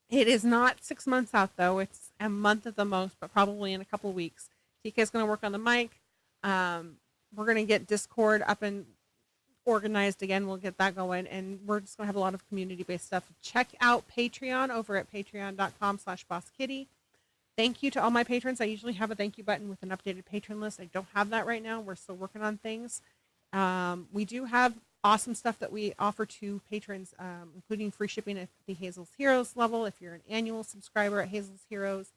It is not 6 months out, though. It's a month at the most, but probably in a couple weeks. TK is going to work on the mic. We're going to get Discord up and organized again. We'll get that going, and we're just going to have a lot of community-based stuff. Check out Patreon over at patreon.com/bosskitty. Thank you to all my patrons. I usually have a thank you button with an updated patron list. I don't have that right now. We're still working on things. We do have awesome stuff that we offer to patrons, including free shipping at the Hazel's Heroes level. If you're an annual subscriber at Hazel's Heroes,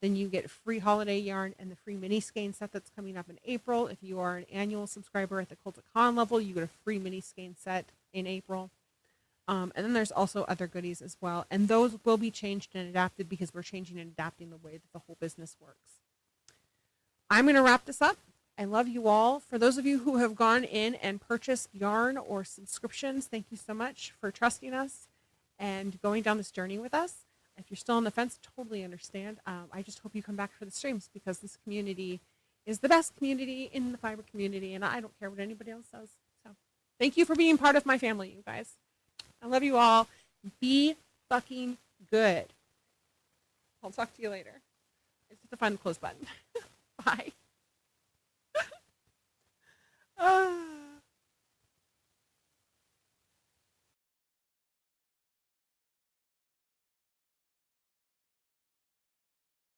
then you get free holiday yarn and the free mini skein set that's coming up in April. If you are an annual subscriber at the Cult of Con level, you get a free mini skein set in April. And then there's also other goodies as well. And those will be changed and adapted because we're changing and adapting the way that the whole business works. I'm going to wrap this up. I love you all. For those of you who have gone in and purchased yarn or subscriptions, thank you so much for trusting us and going down this journey with us. If you're still on the fence, totally understand. I just hope you come back for the streams because this community is the best community in the fiber community, and I don't care what anybody else says. So thank you for being part of my family, you guys. I love you all. Be fucking good. I'll talk to you later. I just have to find the close button. Bye.